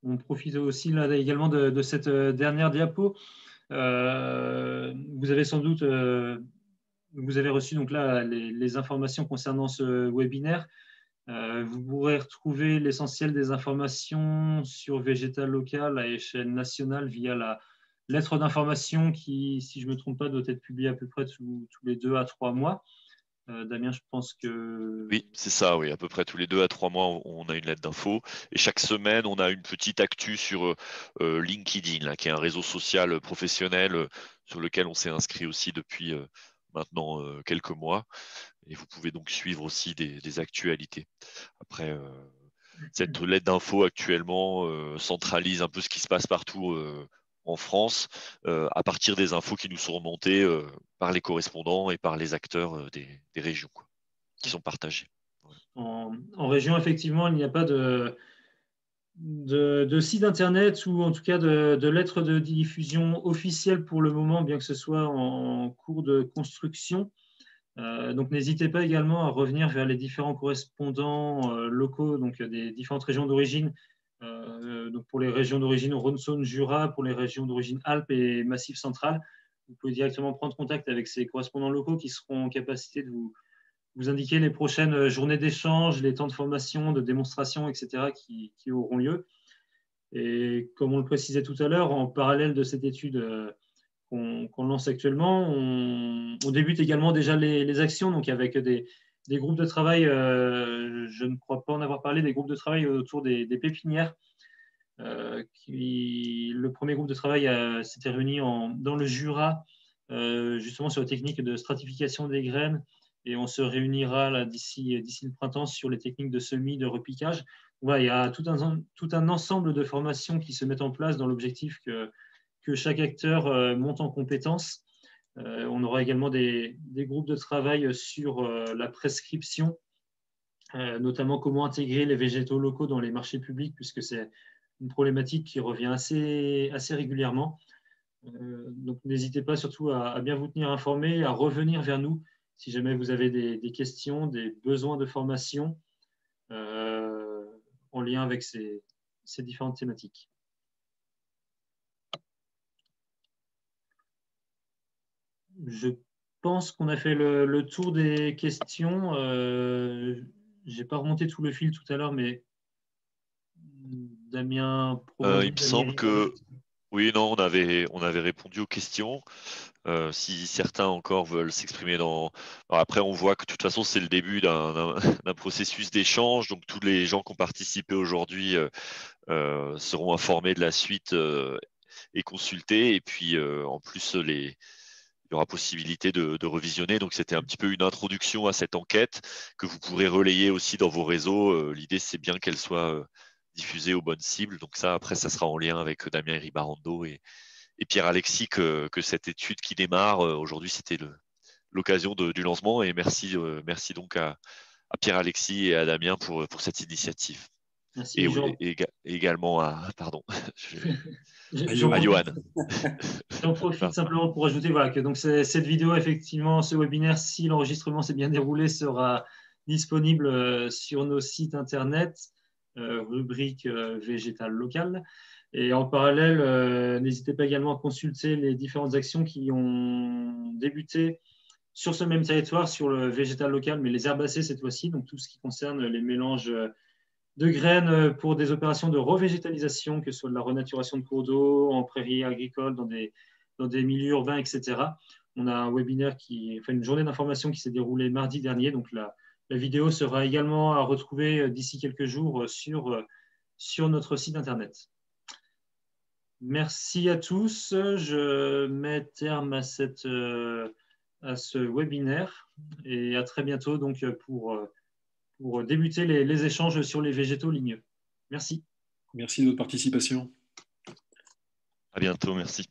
On profite aussi là également de cette dernière diapo. Vous avez sans doute vous avez reçu donc là les informations concernant ce webinaire. Vous pourrez retrouver l'essentiel des informations sur Végétal Local à échelle nationale via la lettre d'information qui, si je ne me trompe pas, doit être publiée à peu près tous les 2 à 3 mois. Damien, je pense que… Oui, c'est ça, oui. À peu près tous les 2 à 3 mois, on a une lettre d'info. Et chaque semaine, on a une petite actu sur LinkedIn, là, qui est un réseau social professionnel sur lequel on s'est inscrit aussi depuis maintenant quelques mois. Et vous pouvez donc suivre aussi des actualités. Après, cette lettre d'info actuellement centralise un peu ce qui se passe partout en France à partir des infos qui nous sont remontées par les correspondants et par les acteurs des régions, quoi, qui sont partagés. En région, effectivement, il n'y a pas de site internet ou en tout cas de lettre de diffusion officielle pour le moment, bien que ce soit en cours de construction. Donc n'hésitez pas également à revenir vers les différents correspondants locaux, donc des différentes régions d'origine. Donc pour les régions d'origine Rhône-Saône, Jura, pour les régions d'origine Alpes et Massif central, vous pouvez directement prendre contact avec ces correspondants locaux qui seront en capacité de vous indiquer les prochaines journées d'échange, les temps de formation, de démonstration, etc. qui auront lieu. Et comme on le précisait tout à l'heure, en parallèle de cette étude qu'on lance actuellement, on débute également déjà les actions, donc avec des groupes de travail, je ne crois pas en avoir parlé, des groupes de travail autour des pépinières. Le premier groupe de travail s'était réuni dans le Jura, justement sur la technique de stratification des graines, et on se réunira d'ici le printemps sur les techniques de semis, de repiquage. Voilà, il y a tout un ensemble de formations qui se mettent en place dans l'objectif que chaque acteur monte en compétences. On aura également des groupes de travail sur la prescription, notamment comment intégrer les végétaux locaux dans les marchés publics, puisque c'est une problématique qui revient assez régulièrement. Donc n'hésitez pas surtout à bien vous tenir informé, à revenir vers nous si jamais vous avez des questions, des besoins de formation en lien avec ces différentes thématiques. Je pense qu'on a fait le tour des questions. Je n'ai pas remonté tout le fil tout à l'heure, mais Damien… il me semble que… Oui, non, on avait répondu aux questions. Si certains encore veulent s'exprimer Alors après, on voit que de toute façon, c'est le début d'un processus d'échange. Donc, tous les gens qui ont participé aujourd'hui seront informés de la suite et consultés. Et puis, en plus, il y aura possibilité de revisionner. Donc, c'était un petit peu une introduction à cette enquête que vous pourrez relayer aussi dans vos réseaux. L'idée, c'est bien qu'elle soit diffusée aux bonnes cibles. Donc, ça, après, ça sera en lien avec Damien Ribarando et Pierre-Alexis que cette étude qui démarre. Aujourd'hui, c'était l'occasion du lancement. Et merci donc à Pierre-Alexis et à Damien pour cette initiative. Merci, et également à Johan. J'en profite Enfin, simplement pour ajouter que donc cette vidéo, effectivement, ce webinaire, si l'enregistrement s'est bien déroulé, sera disponible sur nos sites internet, rubrique végétal local. Et en parallèle, n'hésitez pas également à consulter les différentes actions qui ont débuté sur ce même territoire, sur le végétal local, mais les herbacées cette fois-ci, donc tout ce qui concerne les mélanges de graines pour des opérations de revégétalisation, que ce soit de la renaturation de cours d'eau, en prairies agricoles, dans des milieux urbains, etc. On a un webinaire une journée d'information qui s'est déroulée mardi dernier. Donc la vidéo sera également à retrouver d'ici quelques jours sur notre site internet. Merci à tous. Je mets terme à ce webinaire et à très bientôt donc pour pour débuter les échanges sur les végétaux ligneux. Merci. Merci de votre participation. À bientôt, merci.